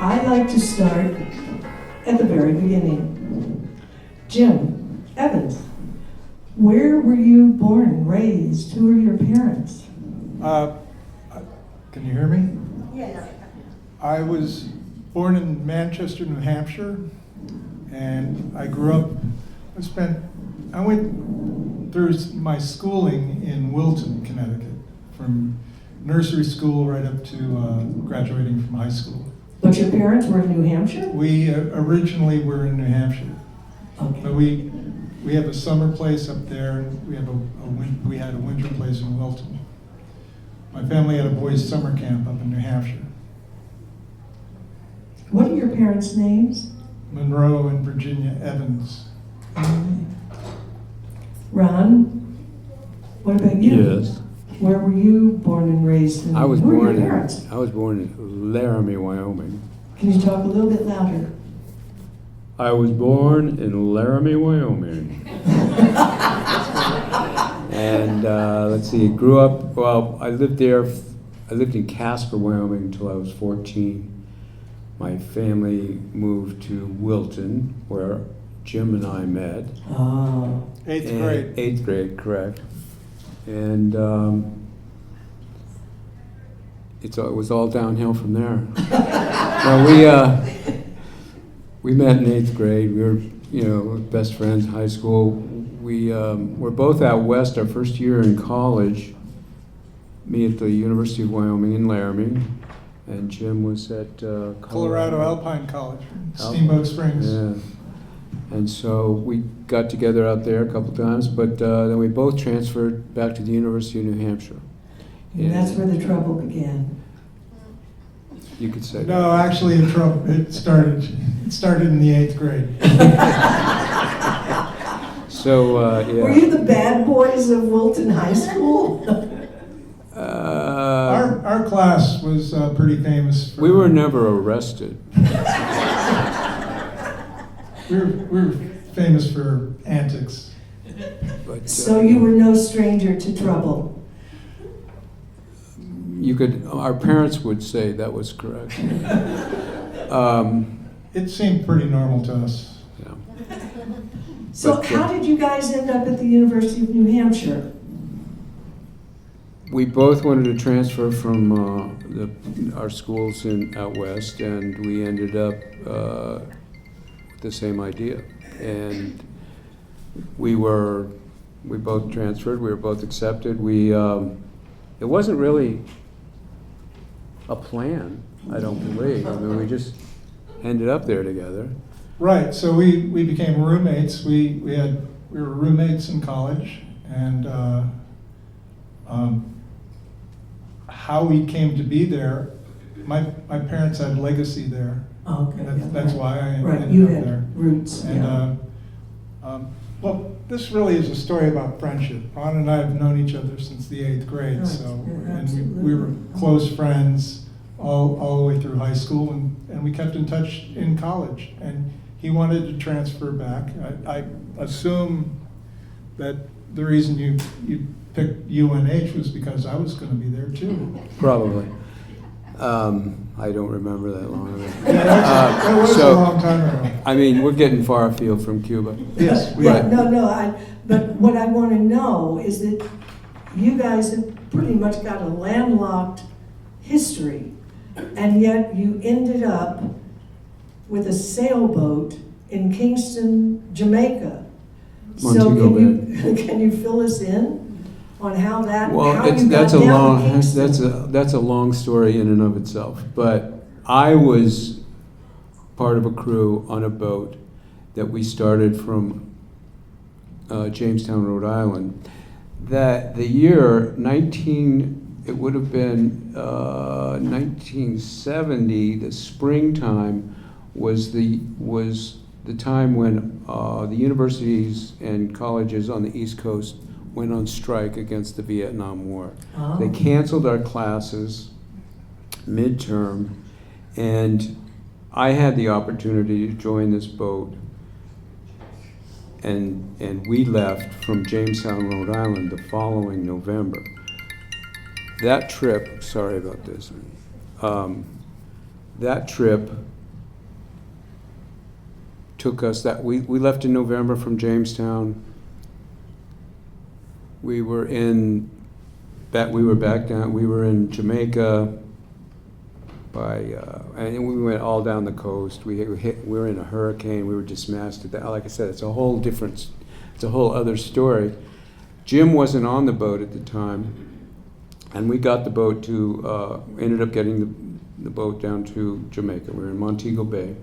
I like to start at the very beginning. Jim Evans, where were you born, raised? Who are your parents? Can you hear me? Yes. I was born in Manchester, New Hampshire, and I grew up, I went through my schooling in Wilton, Connecticut, from nursery school right up to graduating from high school. But your parents were in New Hampshire? We originally were in New Hampshire, Okay. but we have a summer place up there, and we had a winter place in Wilton. My family had a boys' summer camp up in New Hampshire. What are your parents' names? Monroe and Virginia Evans. Ron, what about you? Yes. Where were you born and raised? And I was who are born your parents? in Laramie, Wyoming. Can you talk a little bit louder? I was born in Laramie, Wyoming. And let's see, grew up, well, I lived there, I lived in Casper, Wyoming until I was 14. My family moved to Wilton, where Jim and I met. Oh. Eighth And- grade. 8th grade, correct. And it was all downhill from there. Well, we met in 8th grade. We were, best friends in high school. We were both out west our first year in college. Me at the University of Wyoming in Laramie, and Jim was at Colorado Alpine College, Alpine. Steamboat Springs. Yeah. And so we got together out there a couple times, but then we both transferred back to the University of New Hampshire. And that's where the trouble began. You could say No, actually, it started in the 8th grade. So, yeah. Were you the bad boys of Wilton High School? Our class was pretty famous. We were never arrested. We were famous for antics. But, So you were no stranger to trouble. our parents would say that was correct. It seemed pretty normal to us. Yeah. So But, how did you guys end up at the University of New Hampshire? We both wanted to transfer from our schools out west, and we ended up with the same idea. And we both transferred. We were both accepted. It wasn't really a plan, I don't believe. I mean, we just ended up there together. Right. So we became roommates. We were roommates in college, and how we came to be there. My parents had legacy there. Okay. That's why I Right, ended you up had there. roots. And well, this really is a story about friendship. Ron and I have known each other since the 8th grade, Right, so yeah, and we were absolutely. close friends all the way through high school, and we kept in touch in college. And he wanted to transfer back. I assume that the reason you picked UNH was because I was going to be there too. Probably. I don't remember that long ago. Yeah, that was a long time ago. I mean, we're getting far afield from Cuba. Yes, we Yeah, But- no, but what I want to know is that you guys have pretty much got a landlocked history, and yet you ended up with a sailboat in Kingston, Jamaica. So Montego can you fill us in on how Well, how you got that's a down to long Kingston? that's a long story in and of itself. But I was part of a crew on a boat that we started from Jamestown, Rhode Island. That the year it would have been 1970. The springtime was the time when the universities and colleges on the East Coast went on strike against the Vietnam War. Oh. They canceled our classes midterm, and I had the opportunity to join this boat, and we left from Jamestown, Rhode Island the following November. That trip, sorry about this, that trip took us, we left in November from Jamestown. We were back down, we were in Jamaica and we went all down the coast. We were in a hurricane, we were dismasted. Like I said, it's a whole other story. Jim wasn't on the boat at the time, and we got the boat ended up getting the boat down to Jamaica. We were in Montego Bay.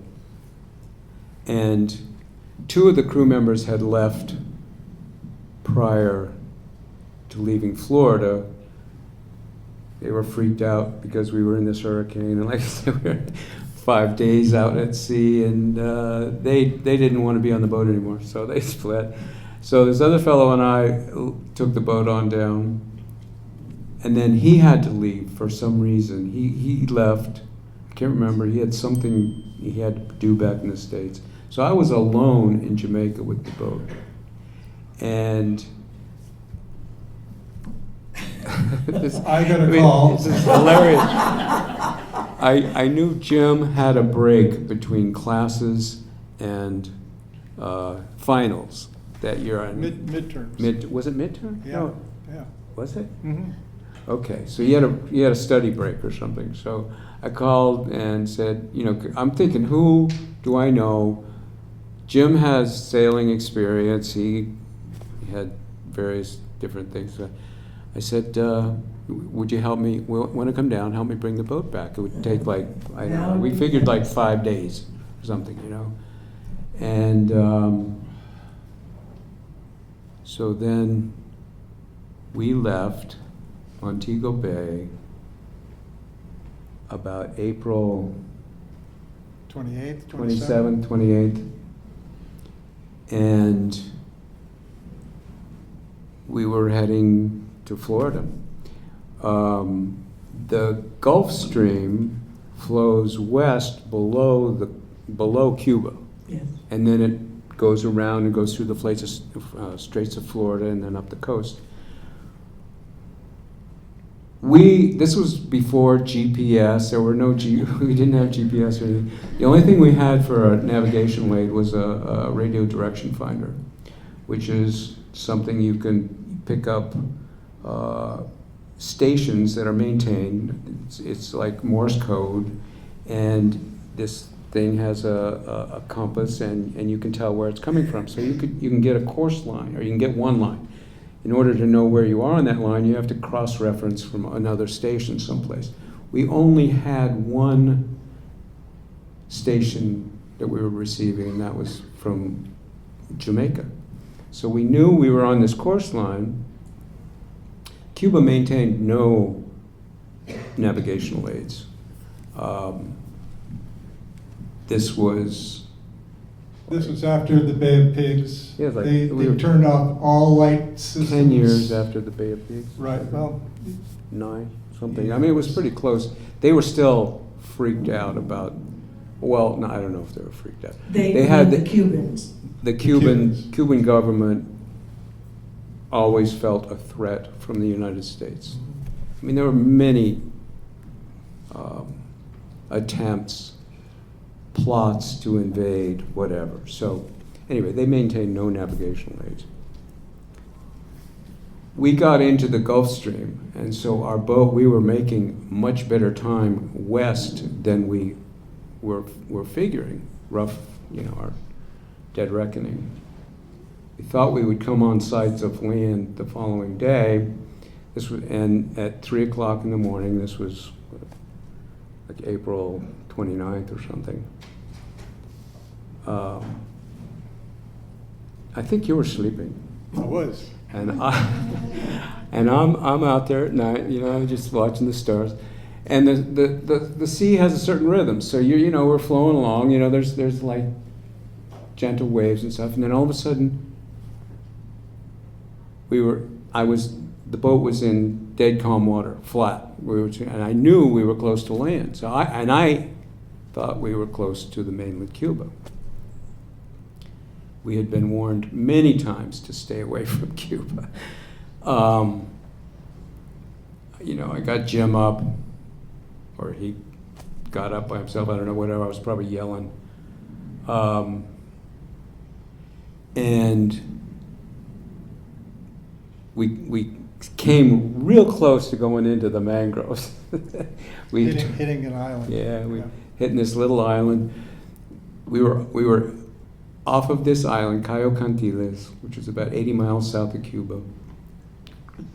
And 2 of the crew members had left prior to leaving Florida. They were freaked out because we were in this hurricane, and like I said, we were 5 days out at sea, and they didn't want to be on the boat anymore, so they split. So this other fellow and I took the boat on down, and then he had to leave for some reason. He left. I can't remember. He had something he had to do back in the States. So I was alone in Jamaica with the boat, and I got a call. This is hilarious. I knew Jim had a break between classes and finals that year. Midterms. Was it midterm? Yeah. No. Yeah. Was it? Mm-hmm. Okay, so he had a study break or something. So I called and said, I'm thinking, who do I know? Jim has sailing experience. He had various different things. I said, would you help me, want to come down, help me bring the boat back? It would take I don't know, we figured 5 days or something, And so then we left Montego Bay about April 28th, 27th, 28th. And we were heading to Florida. The Gulf Stream flows west below Cuba. Yes. And then it goes around and goes through the Straits of Florida and then up the coast. This was before GPS. There were we didn't have GPS or anything. The only thing we had for a navigation aid was a radio direction finder, which is something you can pick up stations that are maintained. It's like Morse code, and this thing has a compass, and you can tell where it's coming from. So you can get a course line, or you can get one line. In order to know where you are on that line, you have to cross-reference from another station someplace. We only had one station that we were receiving, and that was from Jamaica. So we knew we were on this course line. Cuba maintained no navigational aids. This was after the Bay of Pigs. Yeah, like they we were turned off all light systems. 10 years after the Bay of Pigs. Right, well. 9, something. I mean, it was pretty close. They were still freaked out about, well, no, I don't know if they were freaked out. They had the Cubans. The Cuban government always felt a threat from the United States. I mean, there were many attempts, plots to invade, whatever. So anyway, they maintained no navigational aids. We got into the Gulf Stream, and so our boat, we were making much better time west than we were figuring, our dead reckoning. We thought we would come on sights of land the following day. And at 3 o'clock in the morning, this was like April 29th or something. I think you were sleeping. I was. And I'm out there at night, just watching the stars. And the sea has a certain rhythm. So we're flowing along, there's like gentle waves and stuff. And then all of a sudden, the boat was in dead calm water, flat. And I knew we were close to land. So I thought we were close to the mainland Cuba. We had been warned many times to stay away from Cuba. I got Jim up, or he got up by himself. I don't know, whatever. I was probably yelling. And we came real close to going into the mangroves. Hitting an island. Yeah, we hitting this little island. We were off of this island, Cayo Cantiles, which is about 80 miles south of Cuba.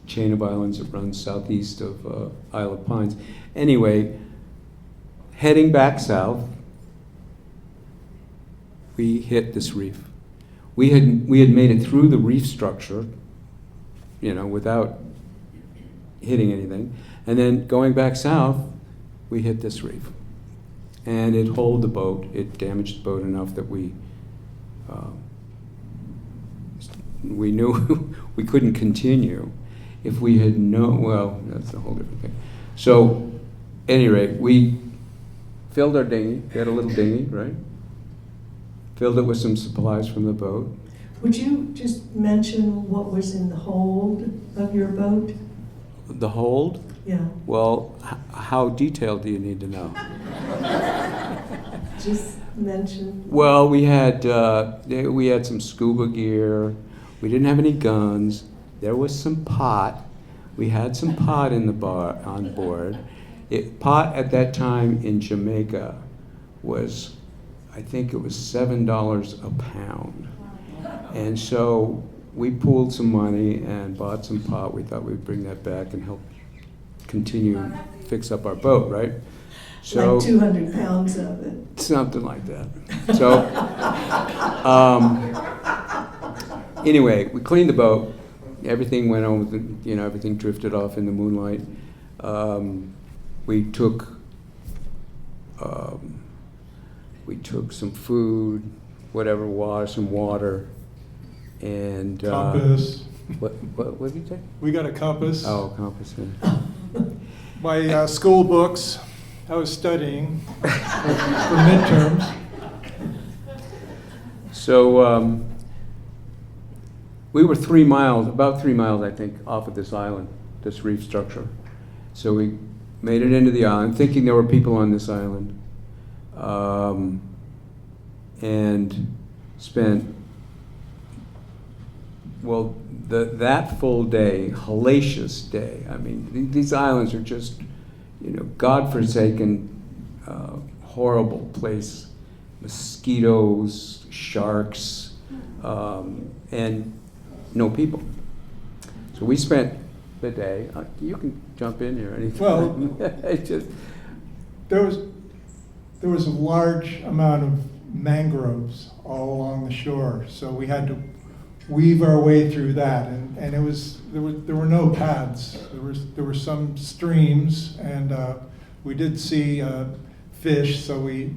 Chain of islands that runs southeast of Isle of Pines. Anyway, heading back south, we hit this reef. We had made it through the reef structure, without hitting anything. And then going back south, we hit this reef. And it holed the boat. It damaged the boat enough that we knew we couldn't continue. If we had known, well, that's a whole different thing. So, at any rate, we filled our dinghy. We had a little dinghy, right? Filled it with some supplies from the boat. Would you just mention what was in the hold of your boat? The hold? Yeah, Well, how detailed do you need to know? just mention. Well, we had some scuba gear. We didn't have any guns. There was some pot. We had some pot in the bar on board. Pot at that time in Jamaica was, I think it was $7 a pound. And so we pooled some money and bought some pot. We thought we'd bring that back and help continue fix up our boat, right? So Like 200 pounds of it. something like that. So anyway, we cleaned the boat. Everything went on with everything drifted off in the moonlight. We took some food, some water, and Compass. What did you take? We got a compass. Oh, compass. Yeah. My school books. I was studying for midterms. So we were about 3 miles, I think, off of this island, this reef structure. So we made it into the island, thinking there were people on this island, and spent, that full day, hellacious day. I mean, these islands are just, godforsaken, horrible place. Mosquitoes, sharks, and no people. So we spent the day. You can jump in here anytime. Well, It's just, there was a large amount of mangroves all along the shore, so we had to weave our way through that, and there were no paths. There were some streams, and we did see fish, so we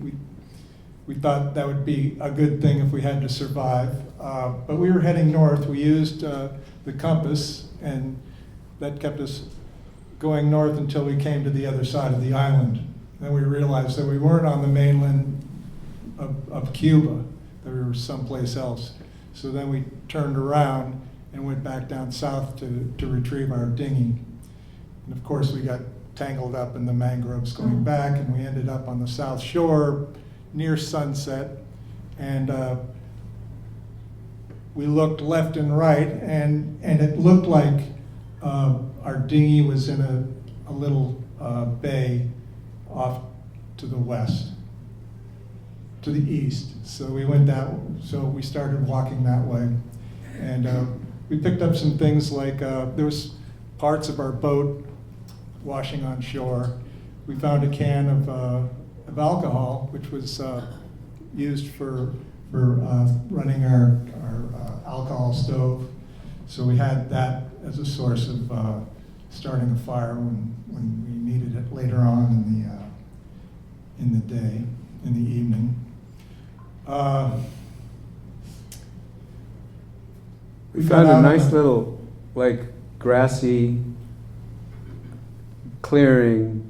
thought that would be a good thing if we had to survive. But we were heading north. We used the compass, and that kept us going north until we came to the other side of the island. Then we realized that we weren't on the mainland of Cuba, that we were someplace else. So then we turned around and went back down south to retrieve our dinghy. And of course we got tangled up in the mangroves going back, and we ended up on the south shore near sunset. And we looked left and right, and it looked like our dinghy was in a little bay off to the west, to the east. So we started walking that way, and we picked up some things like there was parts of our boat washing on shore. We found a can of alcohol, which was used for running our alcohol stove. So we had that as a source of starting a fire when we needed it later on in the day, in the evening. we found a nice little, grassy clearing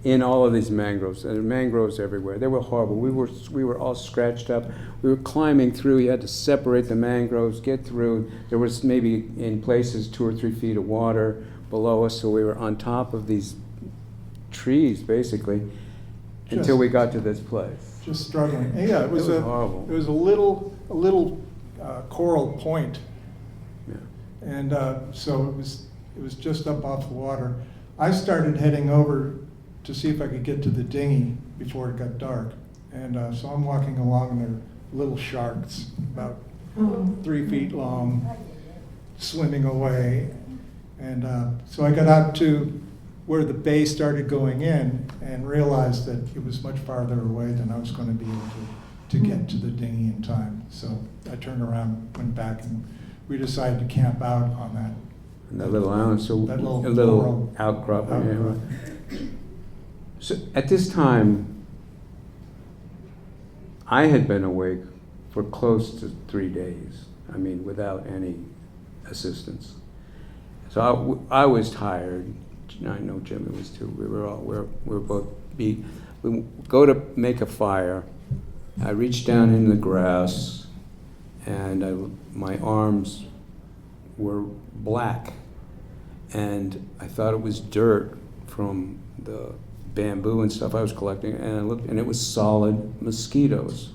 in all of these mangroves, and mangroves everywhere. They were horrible. We were all scratched up. We were climbing through. You had to separate the mangroves, get through. There was maybe in places 2 or 3 feet of water below us, so we were on top of these trees basically. until we got to this place. just struggling. And yeah, it was horrible. It was a little coral point, Yeah. and so it was just up off the water. I started heading over to see if I could get to the dinghy before it got dark, and so I'm walking along, and there are little sharks about Oh. 3 feet long, swimming away, and so I got out to where the bay started going in and realized that it was much farther away than I was going to be able to get to the dinghy in time. So I turned around, went back, and we decided to camp out on that. And that little island, so That a little little coral outcrop. Yeah. outcrop. So at this time, I had been awake for close to 3 days. I mean, without any assistance. So I was tired. I know Jimmy was too. We were both beat. We go to make a fire. I reached down in the grass, and my arms were black, and I thought it was dirt from the bamboo and stuff I was collecting, and I looked, and it was solid mosquitoes.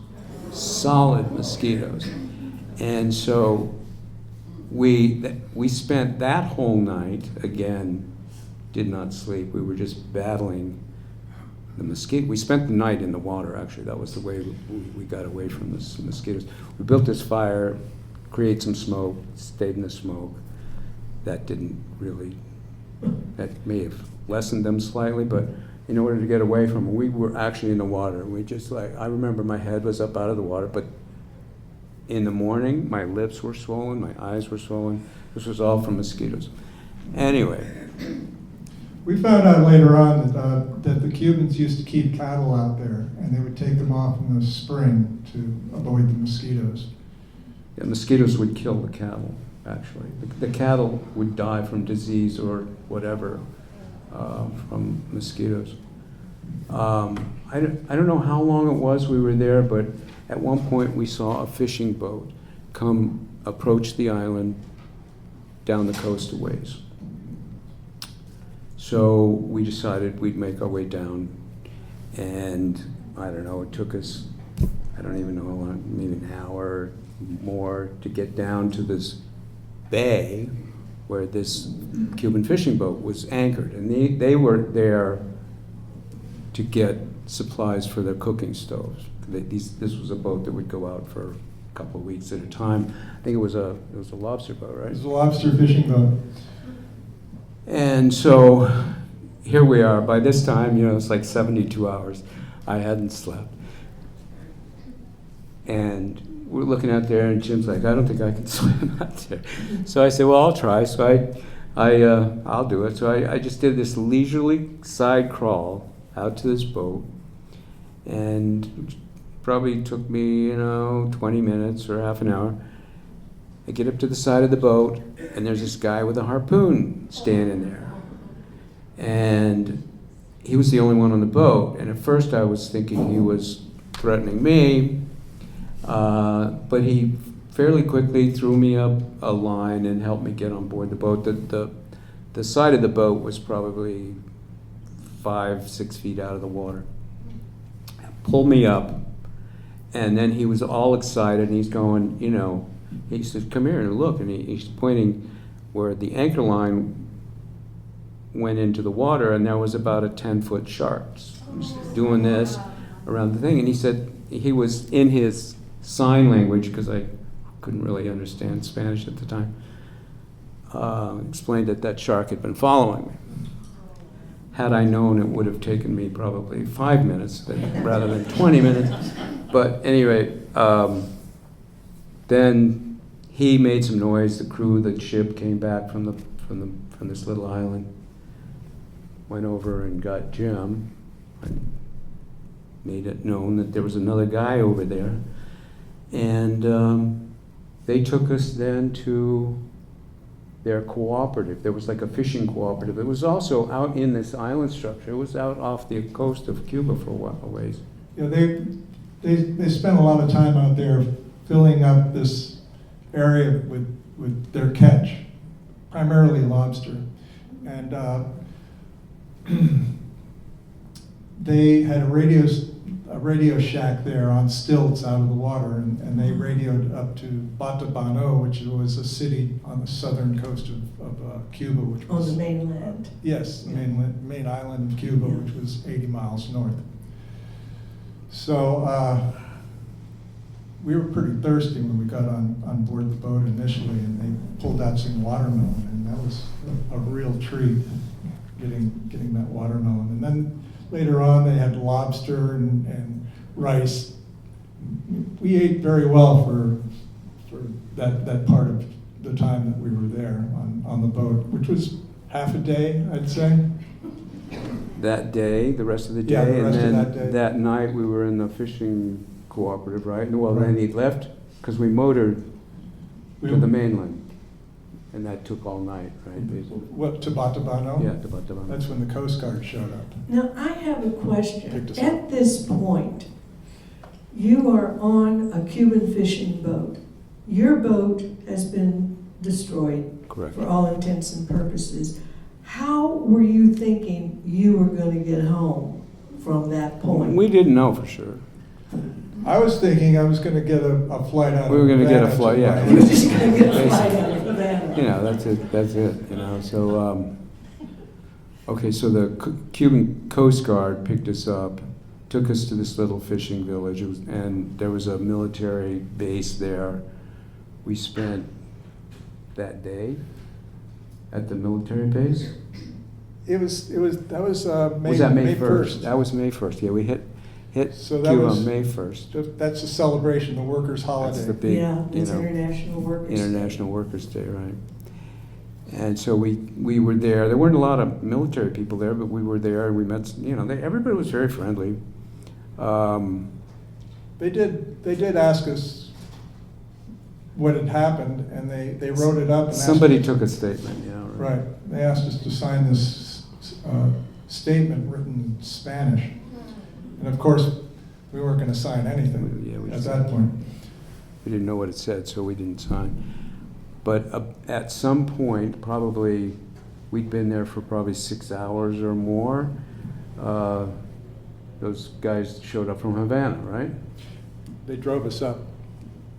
And so we spent that whole night, again, did not sleep. We were just battling the mosquito. We spent the night in the water, actually. That was the way we got away from the mosquitoes. We built this fire, create some smoke, stayed in the smoke. That didn't really, that may have lessened them slightly, but in order to get away from them, we were actually in the water. We just I remember my head was up out of the water, but in the morning, my lips were swollen, my eyes were swollen. This was all from mosquitoes. Anyway. We found out later on that the Cubans used to keep cattle out there, and they would take them off in the spring to avoid the mosquitoes. Yeah, mosquitoes would kill the cattle, actually. The cattle would die from disease or whatever from mosquitoes. I don't know how long it was we were there, but at one point we saw a fishing boat approach the island down the coast a ways. So we decided we'd make our way down, and I don't know, it took us, I don't even know how long, maybe an hour or more to get down to this bay where this Cuban fishing boat was anchored, and they were there to get supplies for their cooking stoves. This was a boat that would go out for a couple of weeks at a time. I think it was a lobster boat, right? It was a lobster fishing boat. And so here we are. By this time, it's like 72 hours. I hadn't slept. And we're looking out there, and Jim's like, I don't think I can swim out there. So I said, well, I'll try. So I'll do it. So I just did this leisurely side crawl out to this boat, and it probably took me, 20 minutes or half an hour. I get up to the side of the boat, and there's this guy with a harpoon standing there. And he was the only one on the boat. And at first I was thinking he was threatening me, but he fairly quickly threw me up a line and helped me get on board the boat. The side of the boat was probably 5-6 feet out of the water. Pulled me up, and then he was all excited, and he's going, he said, come here and look, and he's pointing where the anchor line went into the water, and there was about a 10-foot shark doing this around the thing. And he said, he was in his sign language, because I couldn't really understand Spanish at the time, explained that shark had been following me. Had I known, it would have taken me probably 5 minutes rather than 20 minutes. But anyway, then he made some noise. The crew of the ship came back from this little island, went over and got Jim, and made it known that there was another guy over there, and they took us then to their cooperative. There was like a fishing cooperative. It was also out in this island structure. It was out off the coast of Cuba for a ways. Yeah, they spent a lot of time out there filling up this area with their catch, primarily lobster. And they had a radio shack there on stilts out of the water, and they radioed up to Batabano, which was a city on the southern coast of Cuba, which On was the mainland. yes, the main island of Cuba, Yeah. which was 80 miles north. So we were pretty thirsty when we got on board the boat initially, and they pulled out some watermelon, and that was a real treat, getting that watermelon. And then later on, they had lobster and rice. We ate very well for that part of the time that we were there on the boat, which was half a day, I'd say. That day, the rest of the day, Yeah, the rest of and that then day. that night we were in the fishing cooperative, right? Well, then he left because we motored We- to the mainland, and that took all night, right? Basically. What, to Batabano? Yeah, to Batabano. That's when the Coast Guard showed up. Now, I have a question. Picked us up. At this point, you are on a Cuban fishing boat. Your boat has been destroyed Correct. for all intents and purposes. How were you thinking you were going to get home from that point? We didn't know for sure. I was thinking I was gonna get a flight out of We were gonna get a Havana flight, to yeah. Miami. You were just going to get a flight out of Havana. You know, that's it, you know, so, okay, so the Cuban Coast Guard picked us up, took us to this little fishing village, and there was a military base there. We spent that day at the military base. That was May. Was that May 1st? 1st. That was May 1st, yeah, we hit So that Cuba was- on May 1st. That's a celebration, the workers' That's the holiday. big, Yeah, you it's know, International Workers' Day. International Workers' Day, right? And so we were there. There weren't a lot of military people there, but we were there and we met. You know, everybody was very friendly. They did ask us what had happened, and they wrote it up. And Somebody asked us, took a statement. Yeah, right. They asked us to sign this statement written in Spanish, and of course, we weren't going to sign anything Yeah, we at just- that point. We didn't know what it said, so we didn't sign. But at some point, probably we'd been there for probably 6 hours or more. Those guys showed up from Havana, right? They drove us up.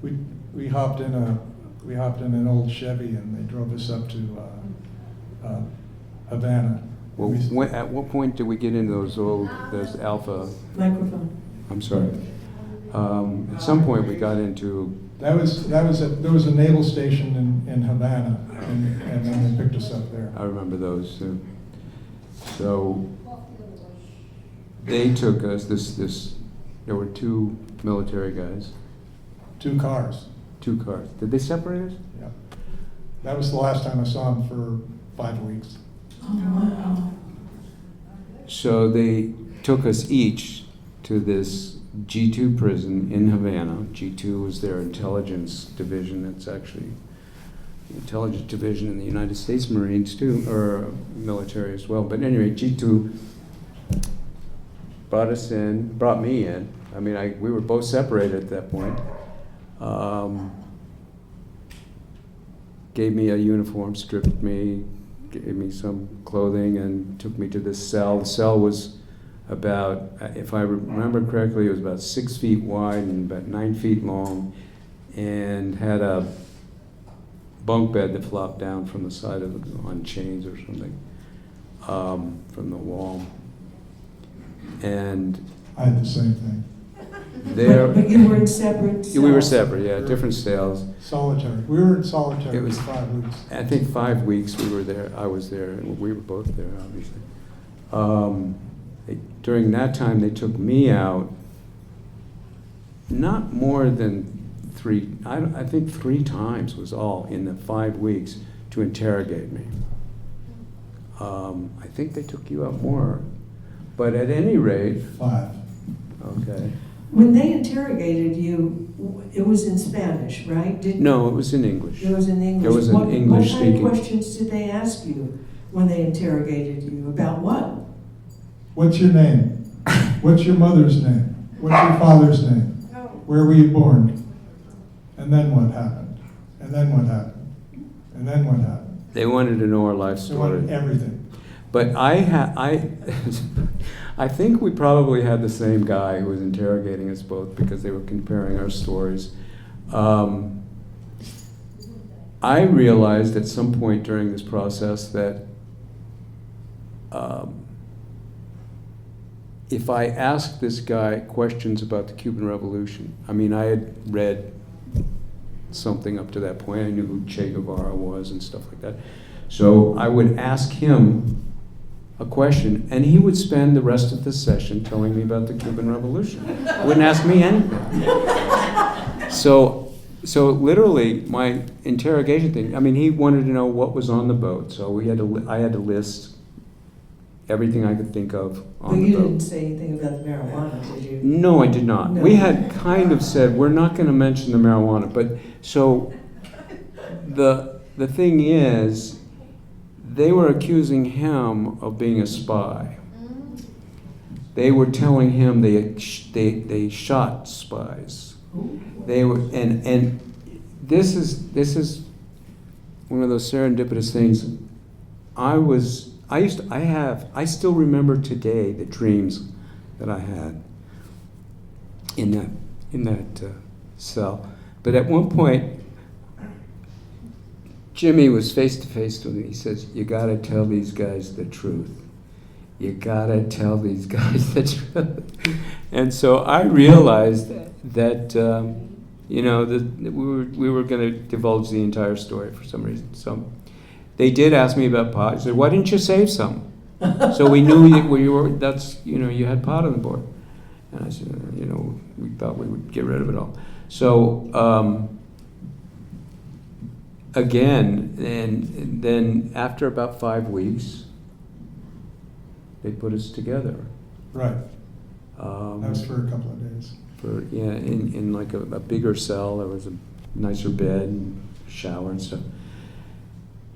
We hopped in an old Chevy, and they drove us up to Havana. Well, We- at what point did we get into those Alpha? Microphone. I'm sorry. At some point, we got into. there was a naval station in Havana, and then they picked us up there. I remember those too. So they took us. There were two military guys, 2 cars. 2 cars. Did they separate us? Yeah. That was the last time I saw them for 5 weeks. Oh, wow. So they took us each to this G2 prison in Havana. G2 was their intelligence division. It's actually the intelligence division in the United States Marines too, or military as well. But anyway, G2 brought me in. I mean, we were both separated at that point. Gave me a uniform, stripped me, gave me some clothing, and took me to this cell. The cell was about, if I remember correctly, it was about 6 feet wide and about 9 feet long, and had a bunk bed that flopped down from the side of on chains or something, from the wall. And I had the same thing. there, But you were in separate cells. we were separate, yeah, different cells. Solitary. We were in solitary It was- for 5 weeks. I think 5 weeks we were there. I was there, and we were both there, obviously. During that time, they took me out. Not more than 3. I think 3 times was all in the 5 weeks to interrogate me. I think they took you out more, but at any rate, 5. okay. When they interrogated you, it was in Spanish, right? No, it was in English. It was in English. There was an What English-speaking- kind of questions did they ask you when they interrogated you? About what? What's your name? What's your mother's name? What's your father's name? Where were you born? And then what happened? And then what happened? And then what happened? They wanted to know our life They wanted story. everything. But I think we probably had the same guy who was interrogating us both because they were comparing our stories. I realized at some point during this process that if I asked this guy questions about the Cuban Revolution, I mean, I had read something up to that point. I knew who Che Guevara was and stuff like that. So I would ask him a question, and he would spend the rest of the session telling me about the Cuban Revolution. Wouldn't ask me anything. So literally, my interrogation thing, I mean, he wanted to know what was on the boat, so I had to list everything I could think of But on the you boat. didn't say anything about the marijuana, did you? No, I did not. No. We had kind of said, we're not going to mention the marijuana, but so the thing is, they were accusing him of being a spy. They were telling him they shot spies. They were, and this is one of those serendipitous things. I still remember today the dreams that I had in that cell. But at one point, Jimmy was face to face with me. He says, "You got to tell these guys the truth. You got to tell these guys the truth." And so I realized that we were going to divulge the entire story for some reason. So they did ask me about pot. He said, "Why didn't you save some?" So we knew you had pot on the board. And I said, we thought we would get rid of it all. So again, and then after about 5 weeks, they put us together. Right. That was for a couple of days. In like a bigger cell. There was a nicer bed and shower and stuff.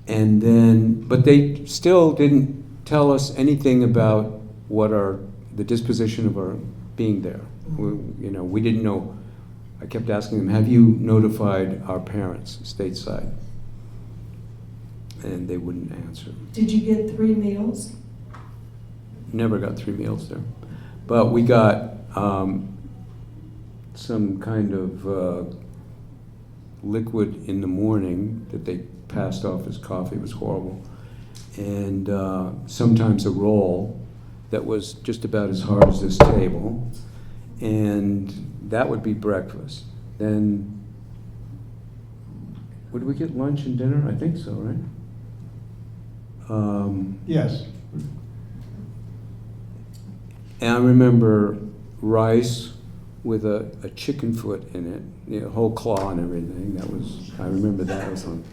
And then, but they still didn't tell us anything about the disposition of our being there. We didn't know. I kept asking them, "Have you notified our parents stateside?" And they wouldn't answer. Did you get 3 meals? Never got 3 meals there. But we got some kind of liquid in the morning that they passed off as coffee. It was horrible. And sometimes a roll that was just about as hard as this table. And that would be breakfast. Then, would we get lunch and dinner? I think so, right? Yes. And I remember rice with a chicken foot in it, whole claw and everything. I remember that was on.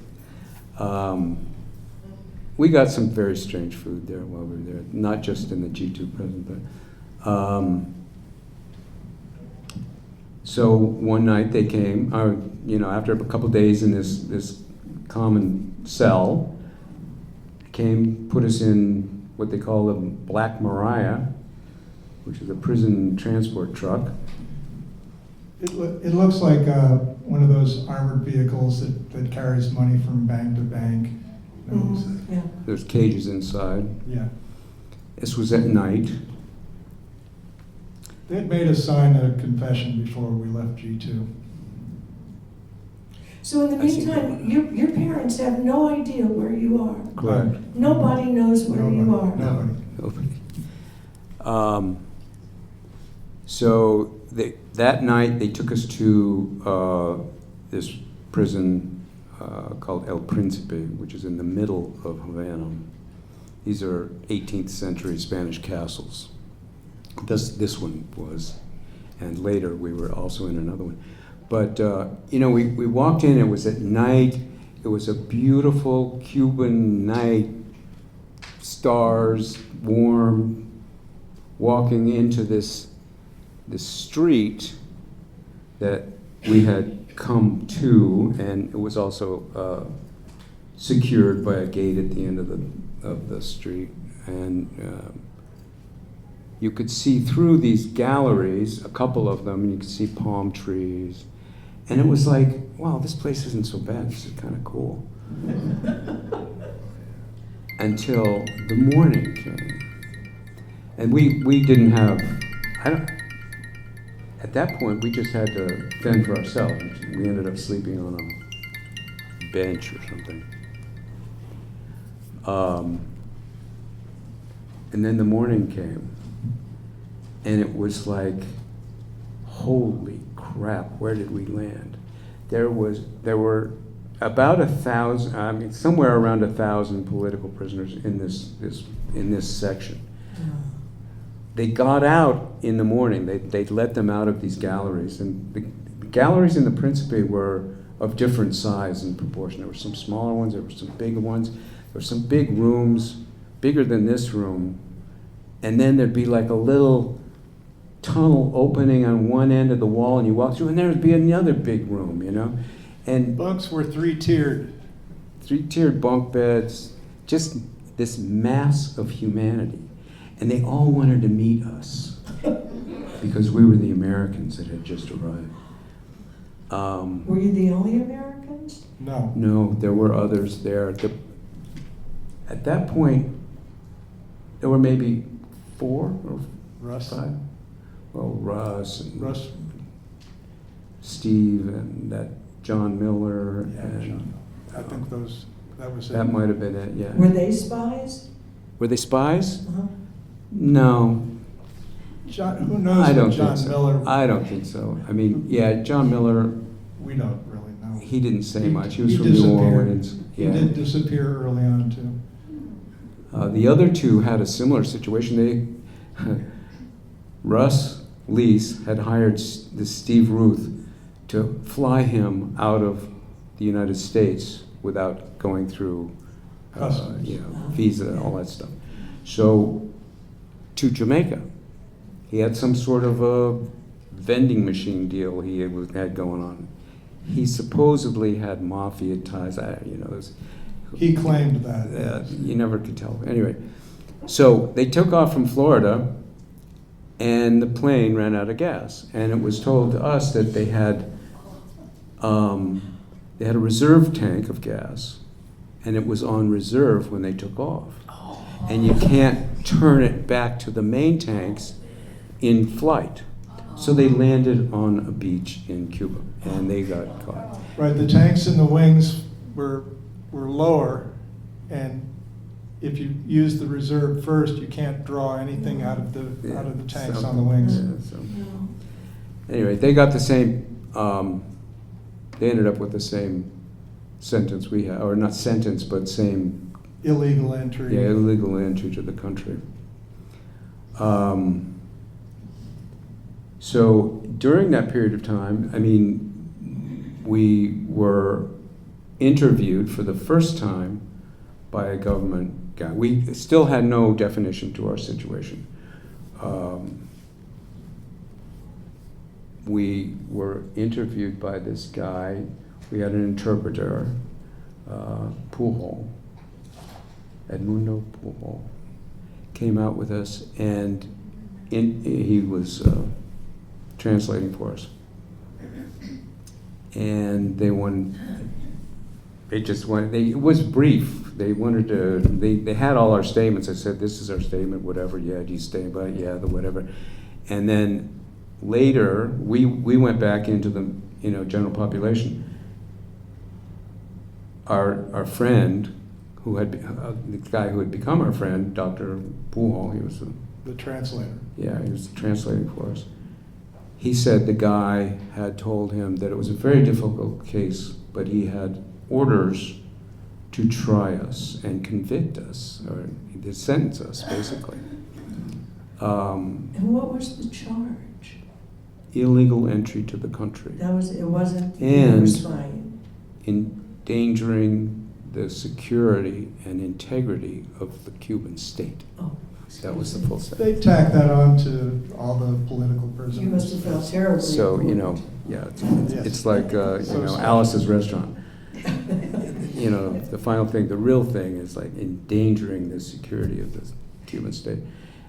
We got some very strange food there while we were there, not just in the G2 prison, but. So one night they came, after a couple days in this common cell, put us in what they call a Black Maria, which is a prison transport truck. It looks like one of those armored vehicles that carries money from bank to bank. Yeah. There's cages inside. Yeah. This was at night. They had made us sign a confession before we left G2. So in the I see. meantime, your parents have no idea where you are. Correct. Nobody knows where you are. Nobody. So that night they took us to this prison called El Príncipe, which is in the middle of Havana. These are 18th century Spanish castles. This one was, and later we were also in another one. But we walked in. It was at night. It was a beautiful Cuban night, stars, warm. Walking into this street that we had come to, and it was also secured by a gate at the end of the street, and you could see through these galleries, a couple of them, and you could see palm trees, and it was like, wow, this place isn't so bad. This is kind of cool. until the morning came. And we didn't have, at that point, we just had to fend for ourselves. We ended up sleeping on a bench or something. And then the morning came, and it was like, holy crap, where did we land? There were about 1,000, I mean, somewhere around 1,000 political prisoners in this section. They got out in the morning. They let them out of these galleries, and the galleries in the Principe were of different size and proportion. There were some smaller ones, there were some bigger ones, there were some big rooms, bigger than this room, and then there'd be like a little tunnel opening on one end of the wall, and you walk through, and there'd be another big room, you know? And Bunks were three-tiered. three-tiered bunk beds, just this mass of humanity. And they all wanted to meet us because we were the Americans that had just arrived. Were you the only Americans? No. No, there were others there. At that point, there were maybe 4 or Russ. 5. Well, Russ and Russ. Steve and that John Miller, Yeah, and John. I think that was it. that might have been it. Yeah. Were they spies? Were they spies? Uh-huh. No, John, who knows I don't what John think so. Miller? I don't think so. I mean, yeah, John Miller. We don't really know. He didn't say He- much. He was he from New disappeared. Orleans. He Yeah. did disappear early on too. The other two had a similar situation. Russ Lease had hired this Steve Ruth to fly him out of the United States without going through, Customs. visa, all that stuff. So, to Jamaica, he had some sort of a vending machine deal he had going on. He supposedly had mafia ties. He claimed that. You never could tell. Anyway, so they took off from Florida, and the plane ran out of gas. And it was told to us that they had a reserve tank of gas, and it was on reserve when they took off. And you can't turn it back to the main tanks in flight. So they landed on a beach in Cuba, and they got caught. Right, the tanks in the wings were lower, and if you use the reserve first, you can't draw anything out of the tanks on the wings. Yeah, so. Anyway, they got the same. They ended up with the same sentence we had, or not sentence, but same. Illegal entry. Yeah, illegal entry to the country. So during that period of time, I mean, we were interviewed for the first time by a government guy. We still had no definition to our situation. We were interviewed by this guy. We had an interpreter, Pujol, Edmundo Pujol, came out with us, and he was translating for us. And it was brief. They wanted to, they had all our statements. I said, this is our statement, whatever, yeah, do you stand by it? Yeah, the whatever. And then later, we went back into the general population. Our friend, who had the guy who had become our friend, Dr. Pujol, he was the translator. Yeah, he was translating for us. He said the guy had told him that it was a very difficult case, but he had orders to try us and convict us, or to sentence us, basically. And what was the charge? Illegal entry to the country. It wasn't, And- you were spying. Endangering the security and integrity of the Cuban state. Oh, That was the full sentence. They tacked that on to all the political prisoners. You must have felt terribly. So, important. yeah, Yes. it's like, So sad. Alice's Restaurant. The final thing, the real thing is like endangering the security of the Cuban state.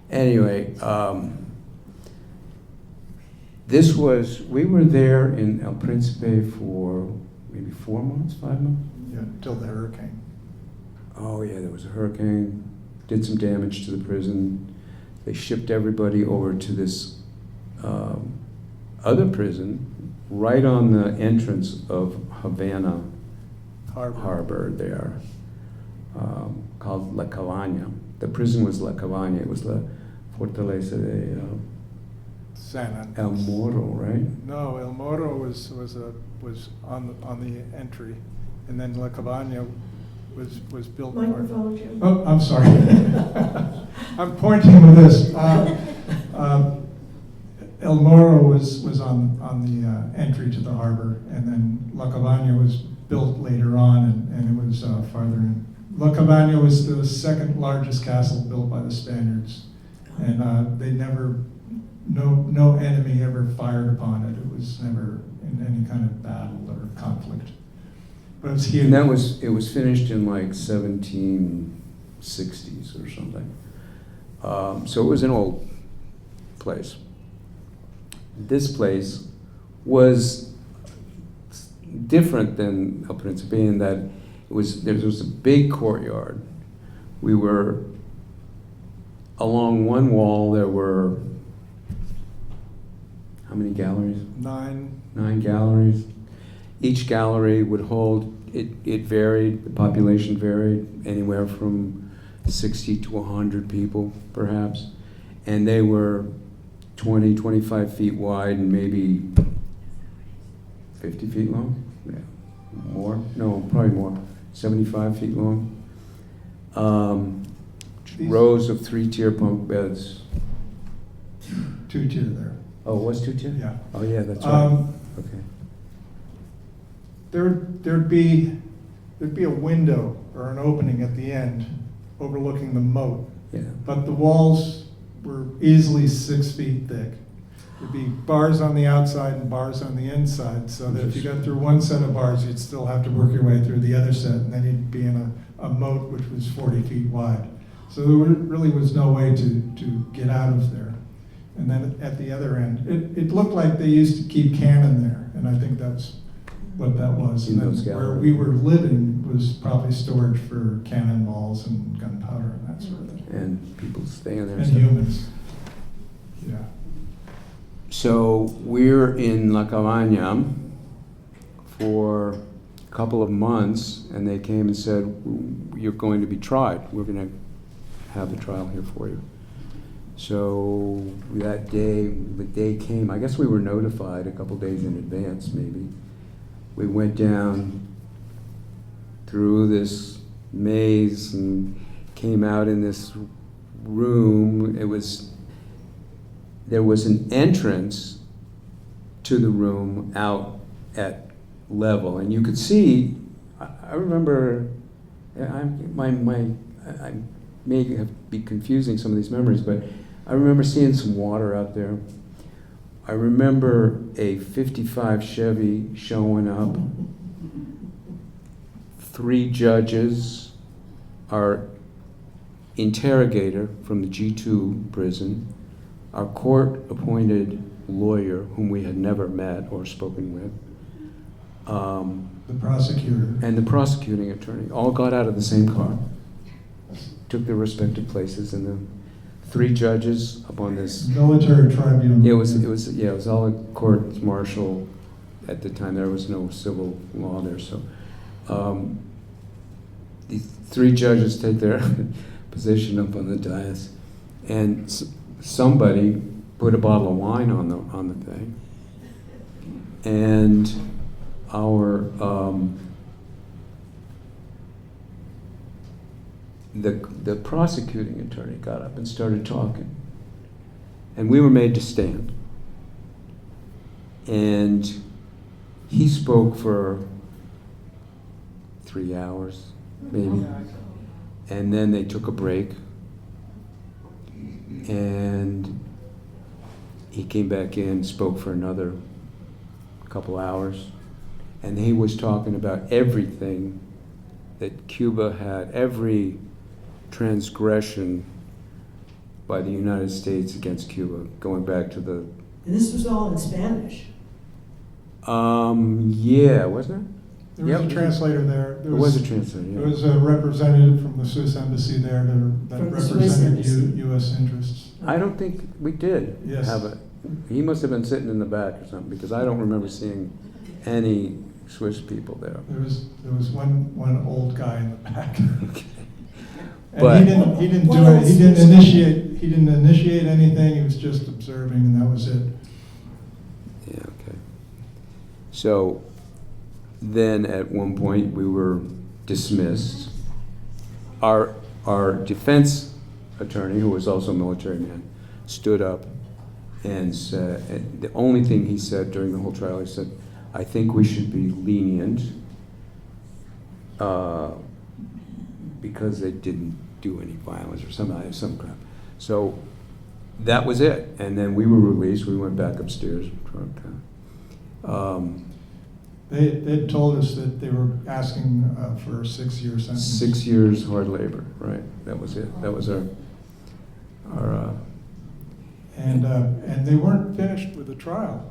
Anyway, we were there in El Principe for maybe 4 months, 5 months? Yeah, till the hurricane. oh yeah, there was a hurricane, did some damage to the prison. They shipped everybody over to this other prison right on the entrance of Havana Harbor there, called La Cabaña. The prison was La Cabaña. It was La Fortaleza de San El Moro, right? No, El Moro was on the entry, and then La Cabaña was built. Microphone, Jim. Oh, I'm sorry. I'm pointing with this. El Moro was on the entry to the harbor, and then La Cabaña was built later on, and it was farther in. La Cabaña was the second largest castle built by the Spaniards, and they never, no enemy ever fired upon it. It was never in any kind of battle or conflict. But it's huge. And it was finished in like 1760s or something. So it was an old place. This place was different than El Príncipe in that there was a big courtyard. We were along one wall. There were how many galleries? 9. 9 galleries. Each gallery would hold. It varied. The population varied anywhere from 60 to 100 people, perhaps, and they were 20, 25 feet wide and maybe 50 feet long. Yeah, more? No, probably more. 75 feet long. Rows of 3-tier bunk beds. 2-tier there. Oh, it was 2-tier? Yeah. Oh, yeah, that's right. Okay. There'd be a window or an opening at the end overlooking the moat, Yeah. but the walls were easily 6 feet thick. There'd be bars on the outside and bars on the inside, so that if you got through one set of bars, you'd still have to work your way through the other set, and then you'd be in a moat which was 40 feet wide. So there really was no way to get out of there. And then at the other end, it looked like they used to keep cannon there, and I think that's what that was. In And those then where galleries. we were living was probably storage for cannonballs and gunpowder and that sort of thing. And people staying there. And stuff. humans. Yeah. So we're in La Cabaña for a couple of months, and they came and said, you're going to be tried. We're going to have the trial here for you. So that day, the day came, I guess we were notified a couple days in advance, maybe. We went down through this maze and came out in this room. There was an entrance to the room out at level, and you could see. I remember. I may be confusing some of these memories, but I remember seeing some water out there. I remember a '55 Chevy showing up. 3 judges, our interrogator from the G2 prison, our court-appointed lawyer, whom we had never met or spoken with, The prosecutor. and the prosecuting attorney, all got out of the same car, took their respective places, and the 3 judges up on this. Military tribunal. It was all a court martial at the time. There was no civil law there, so these 3 judges take their position up on the dais, and somebody put a bottle of wine on the thing, and our the prosecuting attorney got up and started talking, and we were made to stand, and he spoke for 3 hours maybe, and then they took a break, and he came back in, spoke for another couple hours, and he was talking about everything that Cuba had, every transgression by the United States against Cuba, going back to the... And this was all in Spanish. Yeah, wasn't There was a Yep. translator there. There was a translator, There yeah. was a representative from the Swiss embassy there that From the Swiss represented embassy. U.S. interests. I don't think we did Yes. have it. He must have been sitting in the back or something, because I don't remember seeing any Swiss people there. There was one old guy in the back. And But- he didn't What do it, else he didn't was- initiate anything, he was just observing and that was it. Yeah, okay. So then at one point, we were dismissed. Our defense attorney, who was also a military man, stood up and said, and the only thing he said during the whole trial, he said, I think we should be lenient because they didn't do any violence or some crap. So that was it. And then we were released. We went back upstairs. They told us that they were asking for a 6-year sentence. 6 years hard labor, right? That was it. That was our And they weren't finished with the trial.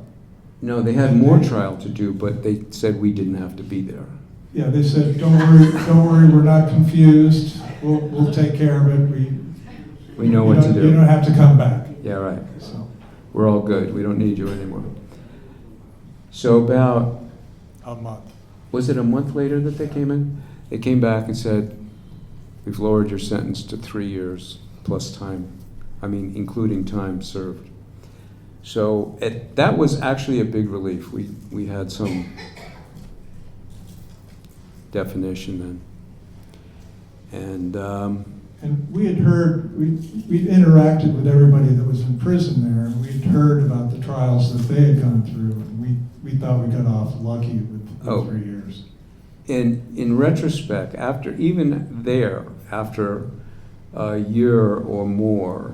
no, they had more trial to do, but they said we didn't have to be there. Yeah, they said, don't worry, we're not confused, we'll take care of it, We know what to You do. don't have to come back, Yeah, right. so. We're all good. We don't need you anymore. So about, A month. was it a month later that they came in? They came back and said, we've lowered your sentence to 3 years plus time, including time served. So that was actually a big relief. We had some definition then. And And we had heard, we'd interacted with everybody that was in prison there, and we'd heard about the trials that they had gone through, and we thought we got off lucky with Oh. 3 years. in retrospect, after a year or more,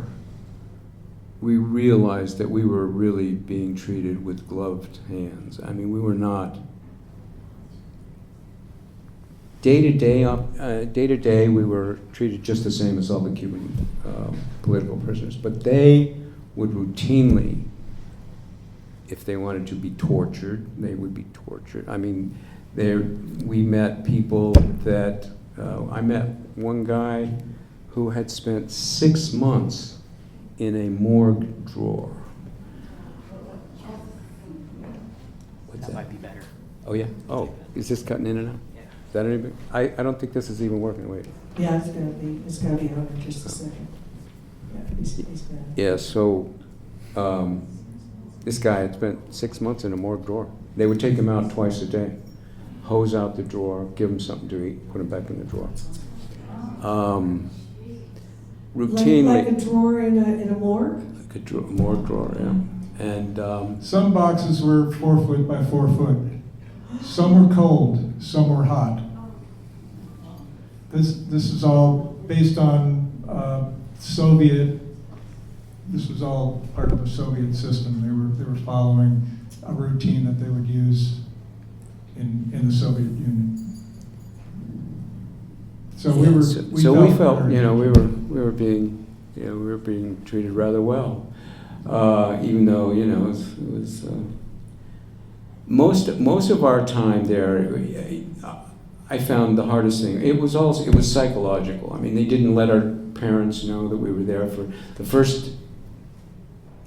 we realized that we were really being treated with gloved hands. We were not. Day to day, we were treated just the same as all the Cuban political prisoners. But they would routinely, if they wanted to be tortured, they would be tortured. We met people that, I met one guy who had spent 6 months in a morgue drawer. What's That that? might be better. Oh, yeah? Oh, is this cutting in and out? Yeah. Is that any big? I don't think this is even working, wait. Yeah, it's gonna be on in just a second. Yeah, he's gonna. Yeah, so, this guy had spent 6 months in a morgue drawer. They would take him out twice a day, hose out the drawer, give him something to eat, put him back in the drawer. Routinely. Like a drawer in a morgue? Like a morgue drawer, yeah. And, Some boxes were 4 foot by 4 foot. Some were cold, some were hot. This is all based on Soviet. This was all part of the Soviet system. They were following a routine that they would use in the Soviet Union. So we were. we felt, very- we were being treated rather well, even though, it was most of our time there. I found the hardest thing. It was psychological. They didn't let our parents know that we were there. For the first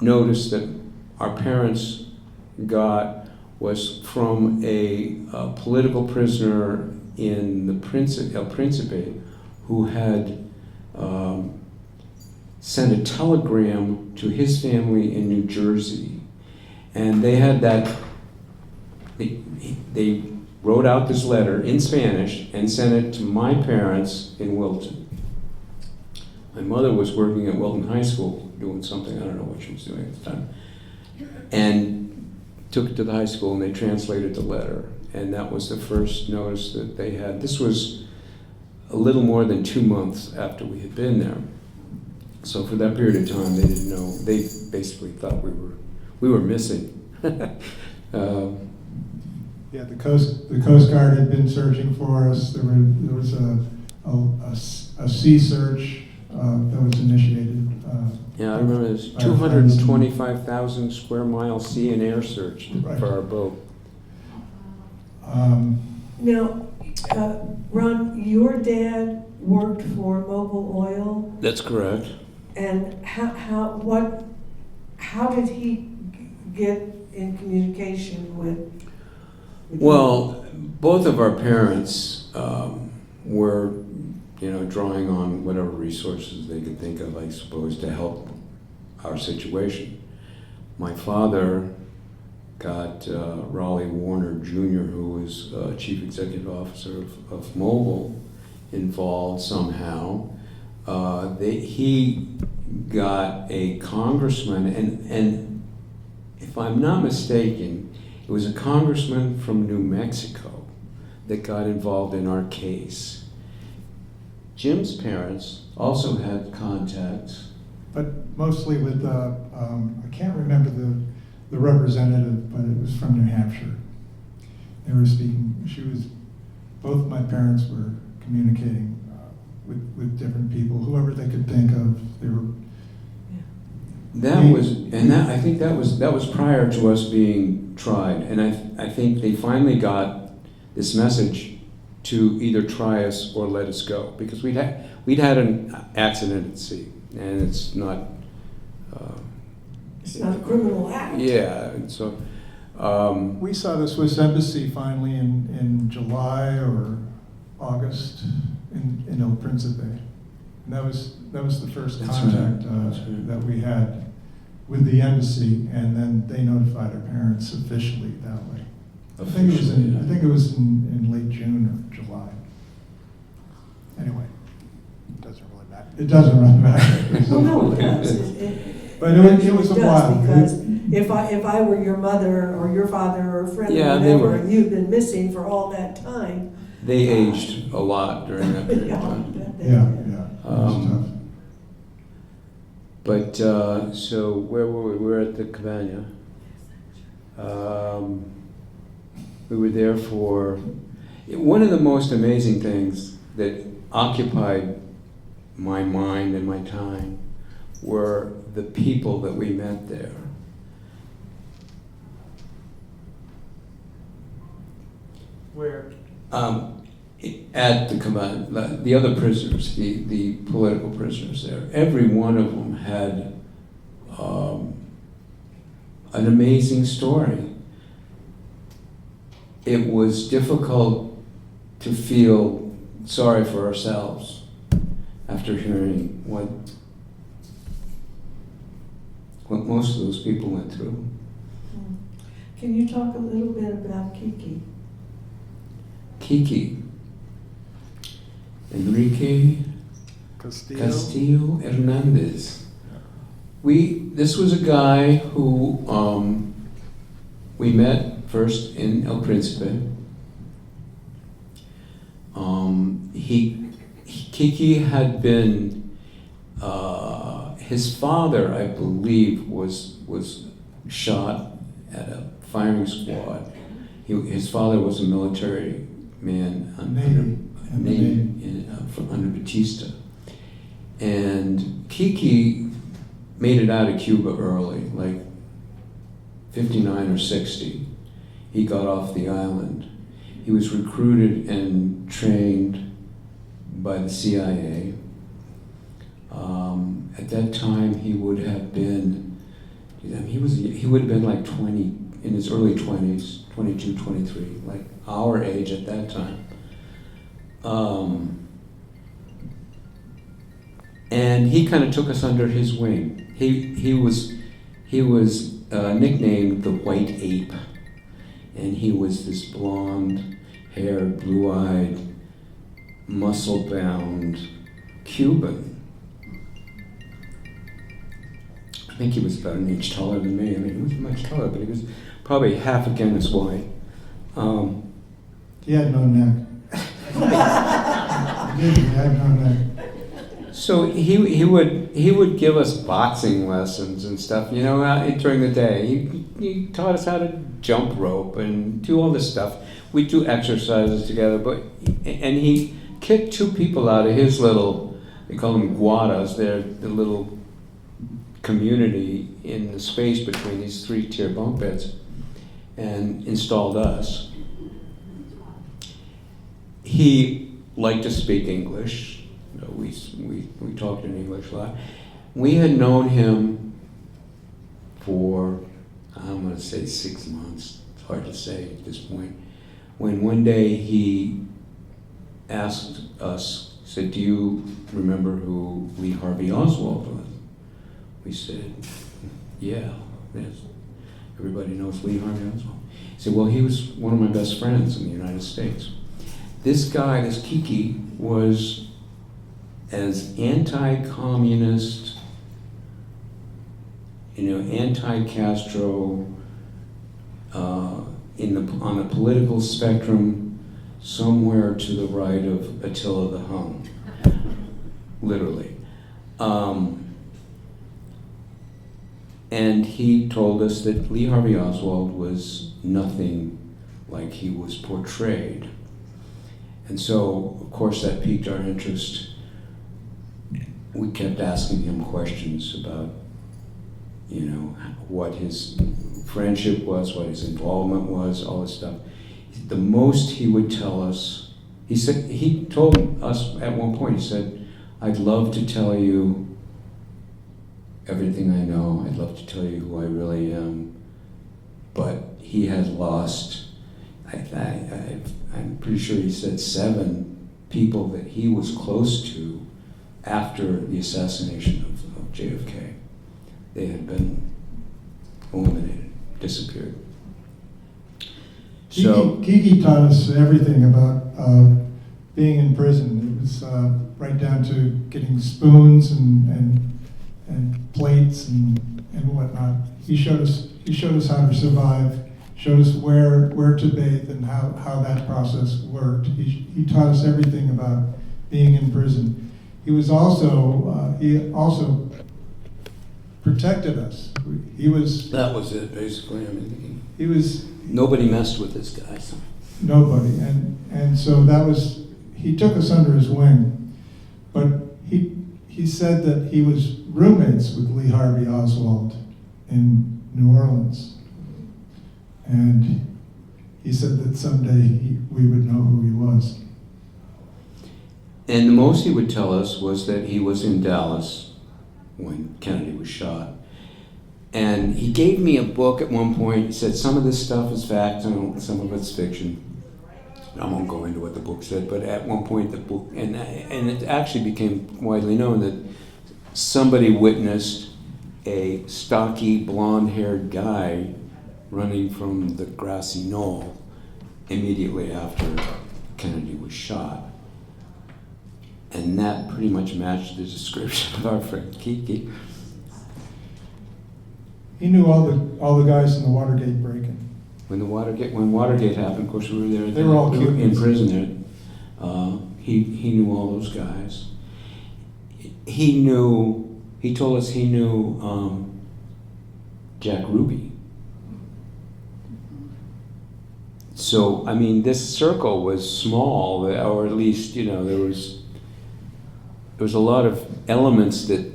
notice that our parents got was from a political prisoner in the El Principe who had sent a telegram to his family in New Jersey. And they had that, they wrote out this letter in Spanish and sent it to my parents in Wilton. My mother was working at Wilton High School doing something, I don't know what she was doing at the time, and took it to the high school and they translated the letter. And that was the first notice that they had. This was a little more than 2 months after we had been there. So for that period of time, they didn't know. They basically thought we were missing. Yeah, the Coast Guard had been searching for us. There was a sea search that was initiated. Yeah, I remember this by our friends. 225,000 square mile sea and air search Right. for our boat. Now, Ron, your dad worked for Mobil Oil, That's correct. and how did he get in communication with you? Well, both of our parents were, drawing on whatever resources they could think of, I suppose, to help our situation. My father got Raleigh Warner Jr., who was chief executive officer of Mobil, involved somehow. He got a congressman, and if I'm not mistaken, it was a congressman from New Mexico that got involved in our case. Jim's parents also had contacts. But mostly with, I can't remember the representative, but it was from New Hampshire. They were speaking, both my parents were communicating with different people, whoever they could think of. They were. I think that was prior to us being tried, and I think they finally got this message to either try us or let us go, because we'd had an accident at sea, and it's not. It's not a criminal act. Yeah, and so. We saw the Swiss Embassy finally in July or August in El Principe. And that was the first That's contact right. That's right. that we had with the embassy, and then they notified our parents officially that way. I think it was in late June or July. Anyway, it doesn't really matter. It doesn't really matter. Well, no, it does. But it was a does, while. because if I were your mother or your father or a friend Yeah, or they whatever, were. and you'd been missing for all that time. They aged a lot during that period of time. Yeah. It was tough. But, so where were we? We were at the Cabana. We were there for, one of the most amazing things that occupied my mind and my time were the people that we met there. Where? At the Cabana, the other prisoners, the political prisoners there, every one of them had an amazing story. It was difficult to feel sorry for ourselves after hearing what most of those people went through. Can you talk a little bit about Kiki? Kiki, Enrique Castillo Hernandez. This was a guy who we met first in El Principe. Kiki had been, his father, I believe, was shot at a firing squad. His father was a military man under Batista. And Kiki made it out of Cuba early, like 59 or 60. He got off the island. He was recruited and trained by the CIA. At that time, he would have been, he would have been like 20, in his early 20s, 22, 23, like our age at that time. And he kind of took us under his wing. He was nicknamed the White Ape, and he was this blonde-haired, blue-eyed, muscle-bound Cuban. I think he was about an inch taller than me. I mean, he wasn't much taller, but he was probably half again as white. He had no neck. He had no neck. So he would give us boxing lessons and stuff, during the day. He taught us how to jump rope and do all this stuff. We'd do exercises together, and he kicked two people out of his little, they call them guadas, they're the little community in the space between these three-tier bunk beds, and installed us. he liked to speak English. We talked in English a lot. We had known him for, I'm going to say 6 months. It's hard to say at this point. When one day he asked us, said, "Do you remember who Lee Harvey Oswald was?" We said, "Yeah, yes. Everybody knows Lee Harvey Oswald." He said, "Well, he was one of my best friends in the United States." This guy, this Kiki, was as anti-communist, anti-Castro, on the political spectrum, somewhere to the right of Attila the Hun, literally. And he told us that Lee Harvey Oswald was nothing like he was portrayed. And so, of course, that piqued our interest. We kept asking him questions about, what his friendship was, what his involvement was, all this stuff. The most he would tell us, he told us at one point, he said, "I'd love to tell you everything I know. I'd love to tell you who I really am." But he had lost, I'm pretty sure he said 7 people that he was close to after the assassination of JFK. They had been eliminated, disappeared. So Kiki taught us everything about being in prison. It was right down to getting spoons and plates and whatnot. He showed us how to survive, showed us where to bathe and how that process worked. He taught us everything about being in prison. He also protected us. that was it, basically. He was Nobody messed with this guy. So. nobody, and so he took us under his wing, but he said that he was roommates with Lee Harvey Oswald in New Orleans, and he said that someday we would know who he was. And the most he would tell us was that he was in Dallas when Kennedy was shot. And he gave me a book at one point. He said, "Some of this stuff is fact and some of it's fiction." I won't go into what the book said, but at one point the book, and it actually became widely known that somebody witnessed a stocky, blonde-haired guy running from the grassy knoll immediately after Kennedy was shot. And that pretty much matched the description of our friend Kiki. He knew all the guys in the Watergate break-in. When Watergate happened, of course we were there. They were all in Cubans. prison there. He knew all those guys. He told us he knew Jack Ruby. So, this circle was small, or at least, there was a lot of elements that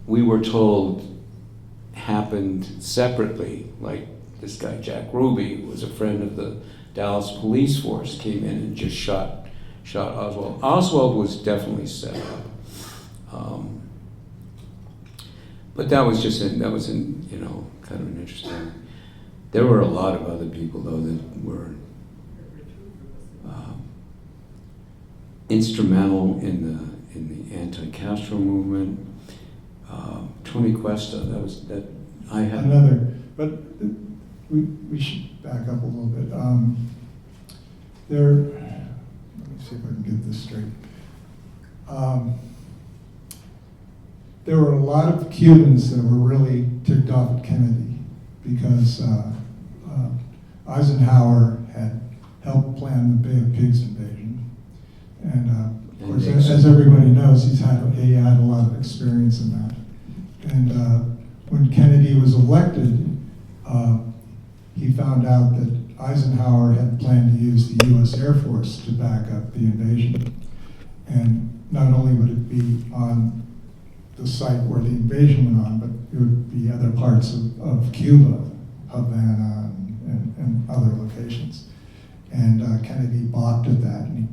we were told happened separately, like this guy Jack Ruby was a friend of the Dallas police force, came in and just shot Oswald. Oswald was definitely set up, but that was kind of an interesting. There were a lot of other people though that were instrumental in the anti-Castro movement. Tony Cuesta, I had Another, but we should back up a little bit. Let me see if I can get this straight. There were a lot of Cubans that were really ticked off at Kennedy because Eisenhower had helped plan the Bay of Pigs invasion. And of course, as everybody knows, he had a lot of experience in that. And when Kennedy was elected, he found out that Eisenhower had planned to use the U.S. Air Force to back up the invasion. And not only would it be on the site where the invasion went on, but it would be other parts of Cuba, Havana, and other locations. and Kennedy balked at that, and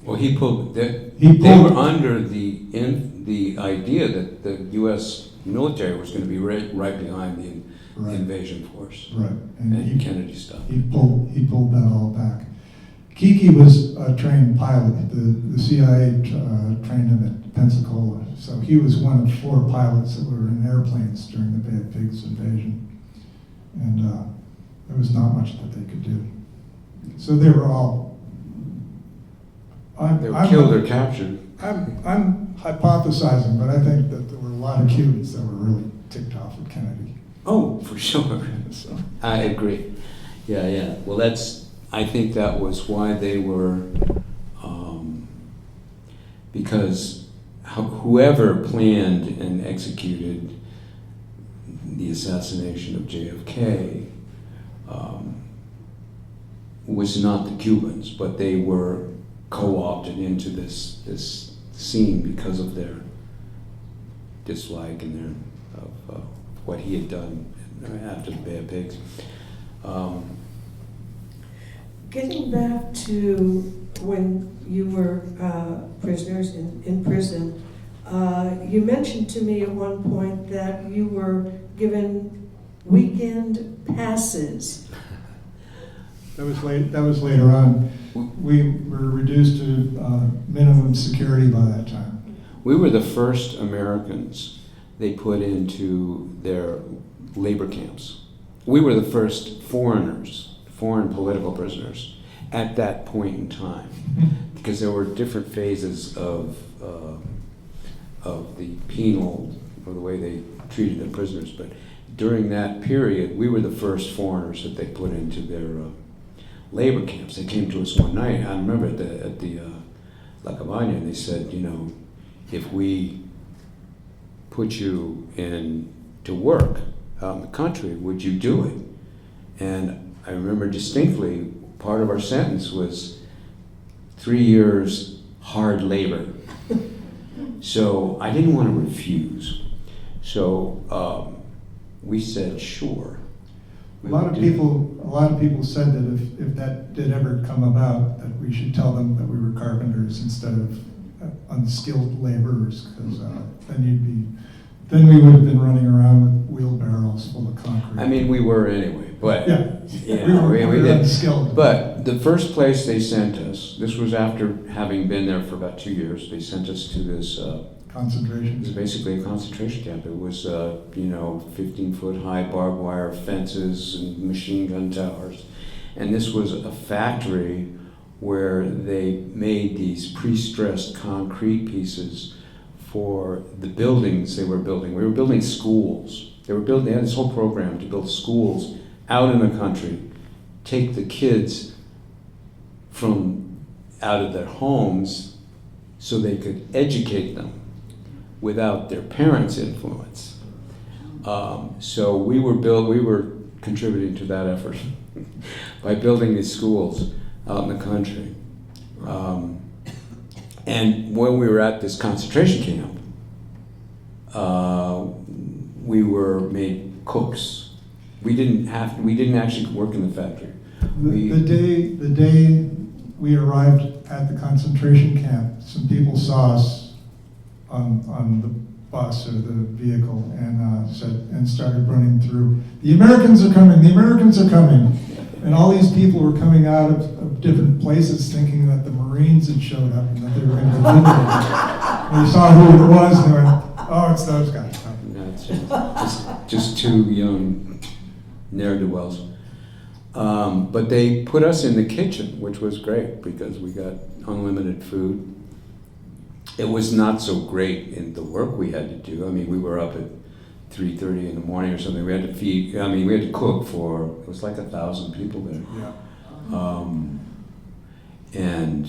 Well, he pulled, they He were pulled- under the idea that the U.S. military was going to be right behind the Right. invasion force right, and and Kennedy stuff. he pulled that all back. Kiki was a trained pilot. The CIA trained him at Pensacola, so he was one of 4 pilots that were in airplanes during the Bay of Pigs invasion, and there was not much that they could do. So they were all. They were killed or captured. I'm hypothesizing, but I think that there were a lot of Cubans that were really ticked off with Kennedy. Oh, for sure. So, I agree. Yeah. Well, I think that was why they were, because whoever planned and executed the assassination of JFK was not the Cubans, but they were co-opted into this scene because of their dislike and of what he had done after the Bay of Pigs. Getting back to when you were prisoners in prison, you mentioned to me at one point that you were given weekend passes. that was later on. We were reduced to minimum security by that time. We were the first Americans they put into their labor camps. We were the first foreign political prisoners at that point in time, because there were different phases of the penal, or the way they treated the prisoners. But during that period, we were the first foreigners that they put into their labor camps. They came to us one night. I remember at the La Cabana, and they said, if we put you in to work out in the country, would you do it? And I remember distinctly, part of our sentence was 3 years hard labor. So I didn't want to refuse. So we said, sure. A lot of people said that if that did ever come about, that we should tell them that we were carpenters instead of unskilled laborers, because then we would have been running around with wheelbarrows full of concrete. I mean, we were anyway, but Yeah. we were did. unskilled. But the first place they sent us, this was after having been there for about 2 years, they sent us to this, it Concentration. was basically a concentration camp. It was, 15-foot high barbed wire fences and machine gun towers. And this was a factory where they made these pre-stressed concrete pieces for the buildings they were building. We were building schools. They had this whole program to build schools out in the country, take the kids from out of their homes so they could educate them without their parents' influence. So we were contributing to that effort by building these schools out in the country. And when we were at this concentration camp, we were made cooks. We didn't actually work in the factory. The day we arrived at the concentration camp, some people saw us on the bus or the vehicle and started running through. The Americans are coming! The Americans are coming! And all these people were coming out of different places, thinking that the Marines had showed up and that they were going to go visit them. And they saw who it was, and they went, "Oh, it's those guys." No, it's just two young ne'er-do-wells. But they put us in the kitchen, which was great because we got unlimited food. It was not so great in the work we had to do. I mean, we were up at 3:30 in the morning or something. We had to feed. I mean, we had to cook for. It was like 1,000 people there. Yeah. And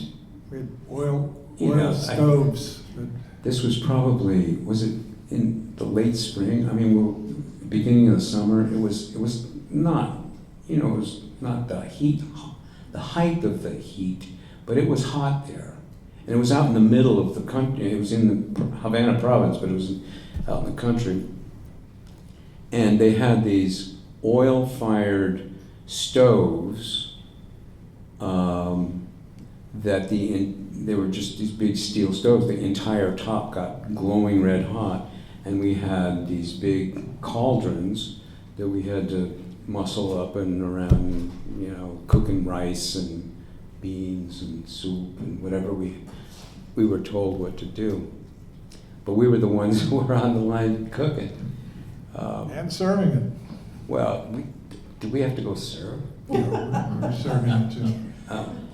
We had oil stoves. this was probably, was it in the late spring? I mean, beginning of the summer. It was not, it was not the height of the heat, but it was hot there. And it was out in the middle of the country. It was in the Havana province, but it was out in the country. And they had these oil-fired stoves that they were just these big steel stoves. The entire top got glowing red hot, and we had these big cauldrons that we had to muscle up and around, cooking rice and beans and soup and whatever we were told what to do. But we were the ones who were on the line cooking. And serving it. Well, did we have to go serve? We were serving it too.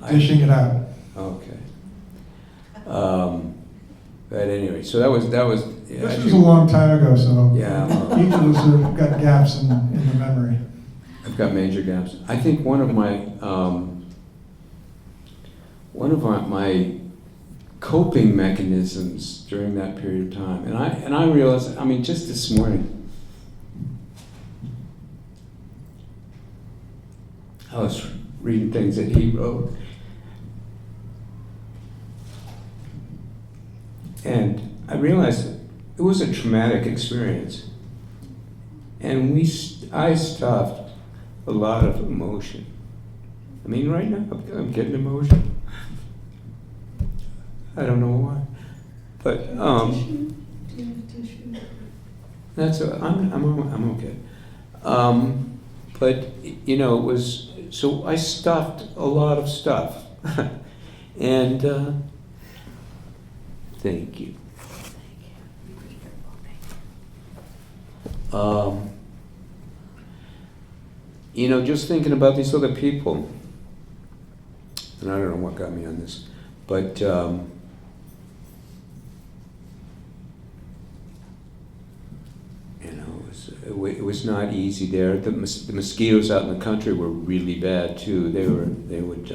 Dishing it out. Okay. But anyway, so that was. This was a long time ago, so Yeah. each of us have got gaps in the memory. I've got major gaps. I think one of my coping mechanisms during that period of time, and I realized, just this morning, I was reading things that he wrote, and I realized it was a traumatic experience, and I stuffed a lot of emotion. Right now I'm getting emotional. I don't know why, but that's I'm okay. But it was, so I stuffed a lot of stuff, and thank you. Just thinking about these other people, and I don't know what got me on this, but it was not easy there. The mosquitoes out in the country were really bad too. They would.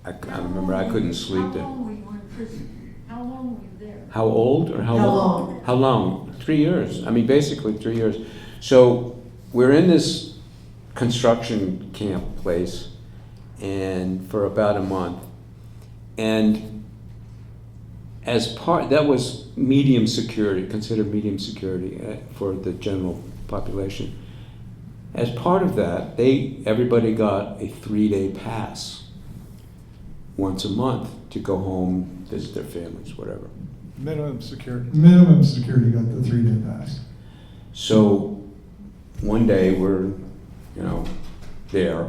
I remember I couldn't sleep there. How long were you in prison? How long were you there? How old or how How long? long? How long? 3 years. Basically 3 years. So we're in this construction camp place, and for about a month, and that was medium security, considered medium security for the general population. As part of that, everybody got a 3-day pass once a month to go home, visit their families, whatever. Minimum security got the 3-day pass. So one day we're, there,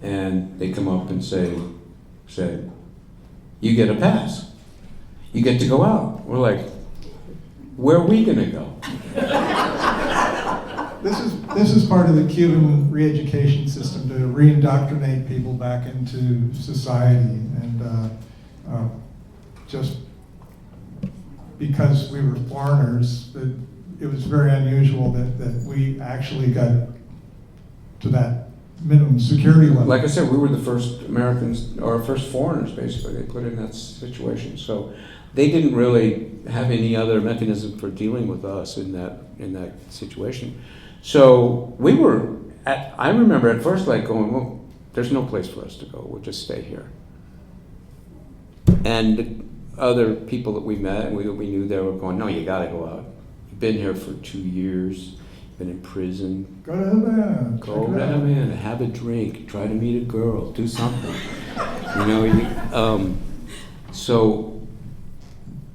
and they come up and say, you get a pass. You get to go out. We're like, where are we gonna go? This is part of the Cuban re-education system to re-indoctrinate people back into society, and just because we were foreigners, it was very unusual that we actually got to that minimum security level. Like I said, we were the first Americans, or first foreigners, basically, they put in that situation. So they didn't really have any other mechanism for dealing with us in that situation. So I remember at first going, well, there's no place for us to go, we'll just stay here. And the other people that we met, we knew, they were going, no, you gotta go out. You've been here for 2 years, been in prison. Go to Havana. Go to Havana, have a drink, try to meet a girl, do something. So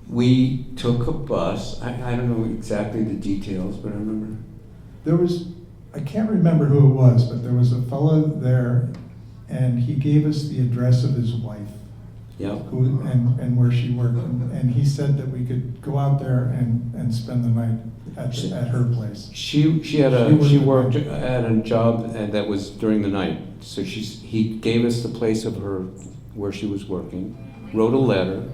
we took a bus. I don't know exactly the details, but I remember. I can't remember who it was, but there was a fellow there, and he gave us the address of his wife. Yep. And where she worked, and he said that we could go out there and spend the night at her place. She worked at a job that was during the night. So he gave us the place of her where she was working, wrote a letter,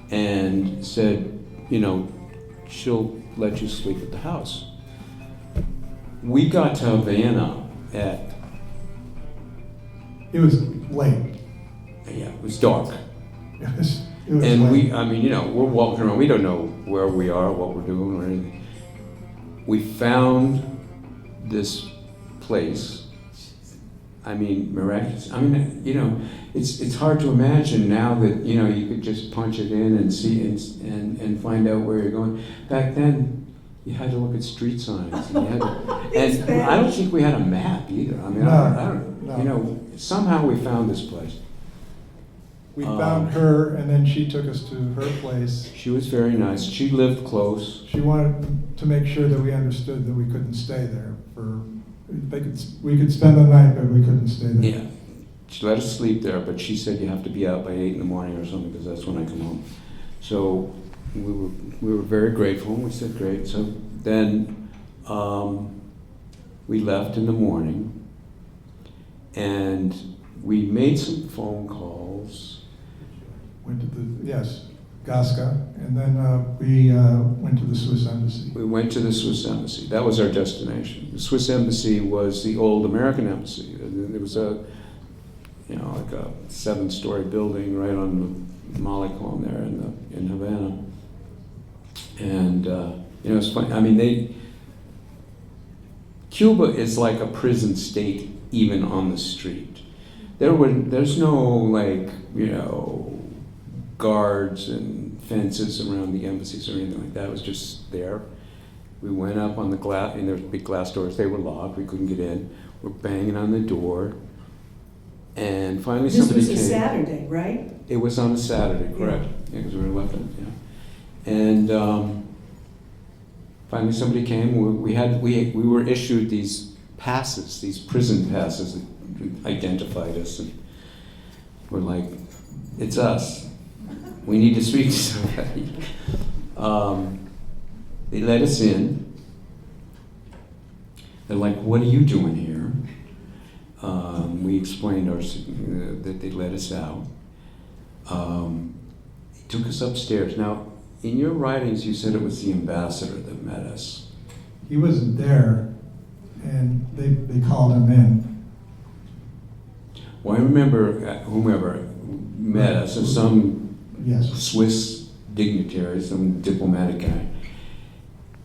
and said, she'll let you sleep at the house. We got to Havana it was late. It was dark. It was And late. we're walking around. We don't know where we are, what we're doing, or anything. We found this place. Miraculous. It's hard to imagine now that, you could just punch it in and see and find out where you're going. Back then, you had to look at street signs. And I don't think we had a map either. No. No. You know, somehow we found this place. We found her, and then she took us to her place. She was very nice. She lived close. She wanted to make sure that we understood that we couldn't stay there we could spend the night, but we couldn't stay there. Yeah. She let us sleep there, but she said you have to be out by 8 in the morning or something, because that's when I come home. So we were very grateful, and we said, great. So then we left in the morning, and we made some phone calls. Went to Gaska, and then we went to the Swiss Embassy. We went to the Swiss Embassy. That was our destination. The Swiss Embassy was the old American embassy. There was like a 7-story building right on the Malecon there in Havana. And it's funny. I mean, Cuba is like a prison state, even on the street. There's no guards and fences around the embassies or anything like that. It was just there. We went up on the glass, and there were big glass doors. They were locked. We couldn't get in. We're banging on the door, and finally somebody came. This was a Saturday, right? It was on a Saturday, correct? Yeah, because we were left on, yeah. And finally somebody came. We were issued these passes, these prison passes that identified us, and we're like, it's us. We need to speak to somebody. They let us in. They're like, what are you doing here? We explained that they let us out. They took us upstairs. Now, in your writings, you said it was the ambassador that met us. He wasn't there, and they called him in. Well, I remember whomever met us, and some Yes. Swiss dignitary, some diplomatic guy.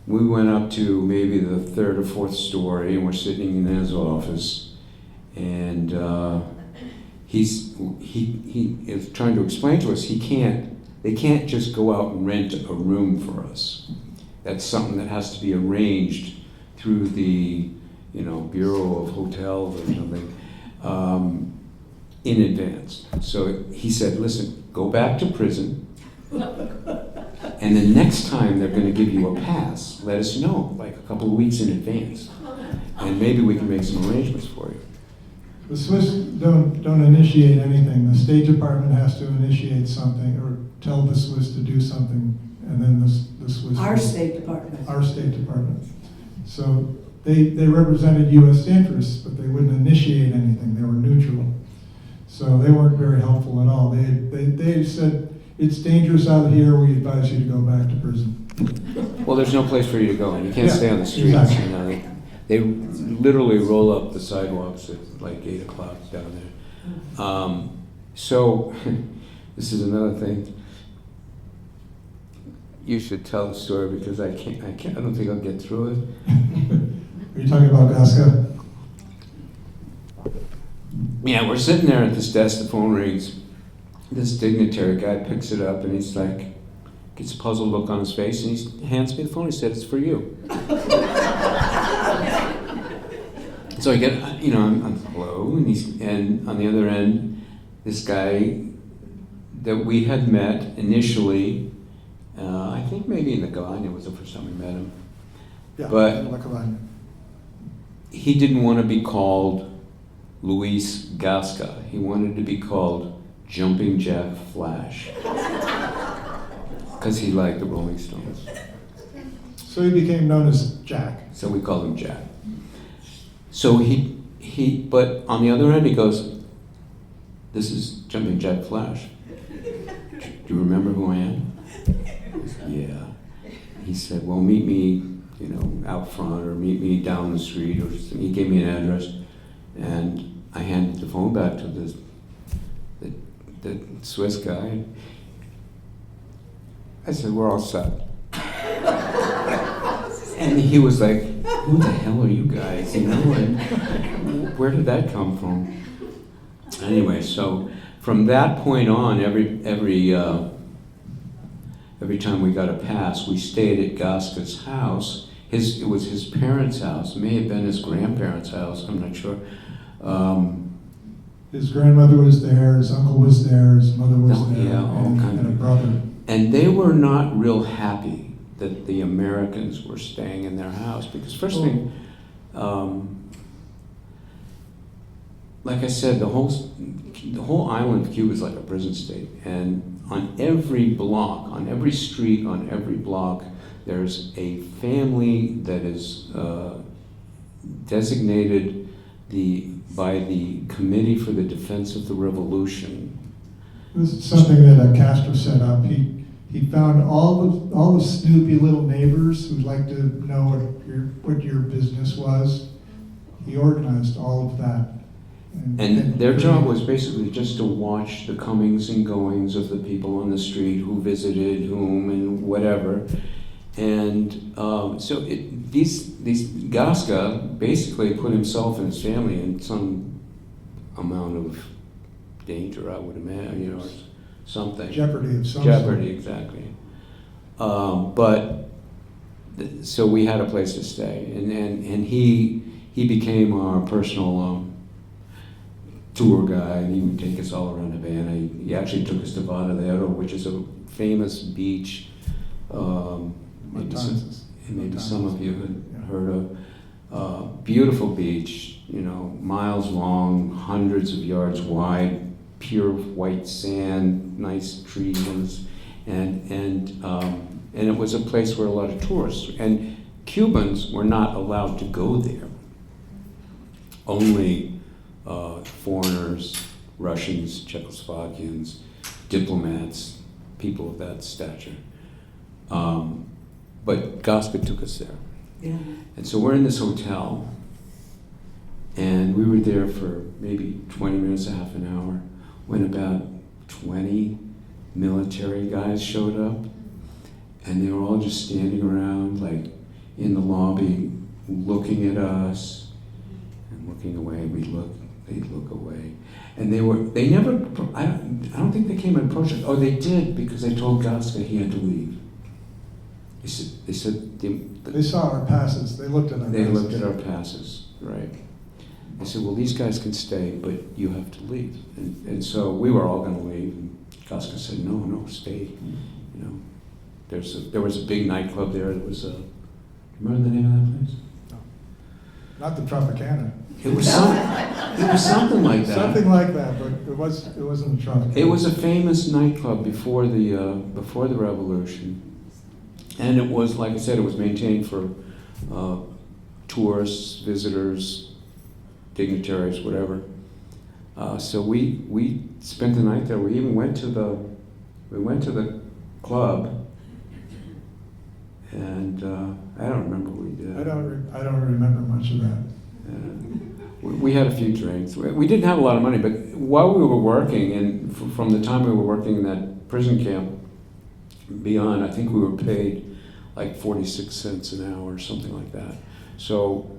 We went up to maybe the 3rd or 4th story, and we're sitting in his office, and he is trying to explain to us they can't just go out and rent a room for us. That's something that has to be arranged through the Bureau of Hotels or something in advance. So he said, listen, go back to prison, and the next time they're going to give you a pass, let us know, like a couple of weeks in advance, and maybe we can make some arrangements for you. The Swiss don't initiate anything. The State Department has to initiate something or tell the Swiss to do something, and then the Swiss. Our State Department. Our State Department. So they represented U.S. interests, but they wouldn't initiate anything. They were neutral. So they weren't very helpful at all. They said, it's dangerous out here, we advise you to go back to prison. Well, there's no place for you to go, and you can't Yeah, stay on the streets. exactly. They literally roll up the sidewalks at like 8 o'clock down there. So this is another thing. You should tell the story, because I don't think I'll get through it. Are you talking about Gaska? Yeah, we're sitting there at this desk, the phone rings. This dignitary guy picks it up, and he's like, gets a puzzled look on his face, and he hands me the phone. He said, it's for you. So I get, I'm hello, and on the other end, this guy that we had met initially, I think maybe in the Galavagna was the first time we met him. Yeah, But- La Cavagna. He didn't want to be called Luis Gaska. He wanted to be called Jumping Jack Flash, because he liked the Rolling Stones. So he became known as Jack. So we called him Jack. So but on the other end he goes, this is Jumping Jack Flash. Do you remember who I am? I said, yeah. He said, well, meet me, out front, or meet me down the street, or something. He gave me an address, and I handed the phone back to the Swiss guy. I said, we're all set. And he was like, who the hell are you guys? And where did that come from? Anyway, so from that point on, every time we got a pass, we stayed at Gaska's house. It was his parents' house. It may have been his grandparents' house, I'm not sure. His grandmother was there, his uncle was there, his mother was Oh, there, yeah, all and, kinds and a of- brother. And they were not real happy that the Americans were staying in their house, because first thing, like I said, the whole island of Cuba is like a prison state, and on every block, on every street, on every block, there's a family that is designated by the Committee for the Defense of the Revolution. This is something that Castro set up. He found all the snoopy little neighbors who'd like to know what your business was. He organized all of that. And their job was basically just to watch the comings and goings of the people on the street, who visited whom and whatever. And so these Gasca basically put himself and his family in some amount of danger, I would imagine, or something. Jeopardy of some Jeopardy, exactly. So we had a place to stay, and he became our personal tour guide. He would take us all around Havana. He actually took us to Varadero, which is a famous beach. Maybe some of you had heard of. Beautiful beach, miles long, hundreds of yards wide, pure white sand, nice trees, and it was a place where a lot of tourists, and Cubans were not allowed to go there. Only foreigners, Russians, Czechoslovakians, diplomats, people of that stature. But Gasca took us there. Yeah. And so we're in this hotel, and we were there for maybe 20 minutes, a half an hour, when about 20 military guys showed up, and they were all just standing around, like in the lobby, looking at us and looking away. They'd look away, and they never. I don't think they came and approached us. Oh, they did, because they told Gasca he had to leave. They said They saw our passes. They looked at our they passes. looked at our passes, right? They said, well, these guys can stay, but you have to leave. And so we were all going to leave, and Gasca said, no, stay. There was a big nightclub there. It was remember the name of that place? Not the Tropicana. It was something like that. Something like that, but it wasn't the Tropicana. It was a famous nightclub before the revolution, and it was, like I said, it was maintained for tourists, visitors, dignitaries, whatever. So we spent the night there. We even went to the club, and I don't remember what we did. I don't remember much of that. We had a few drinks. We didn't have a lot of money, but while we were working, and from the time we were working in that prison camp beyond, I think we were paid like 46 cents an hour or something like that. So,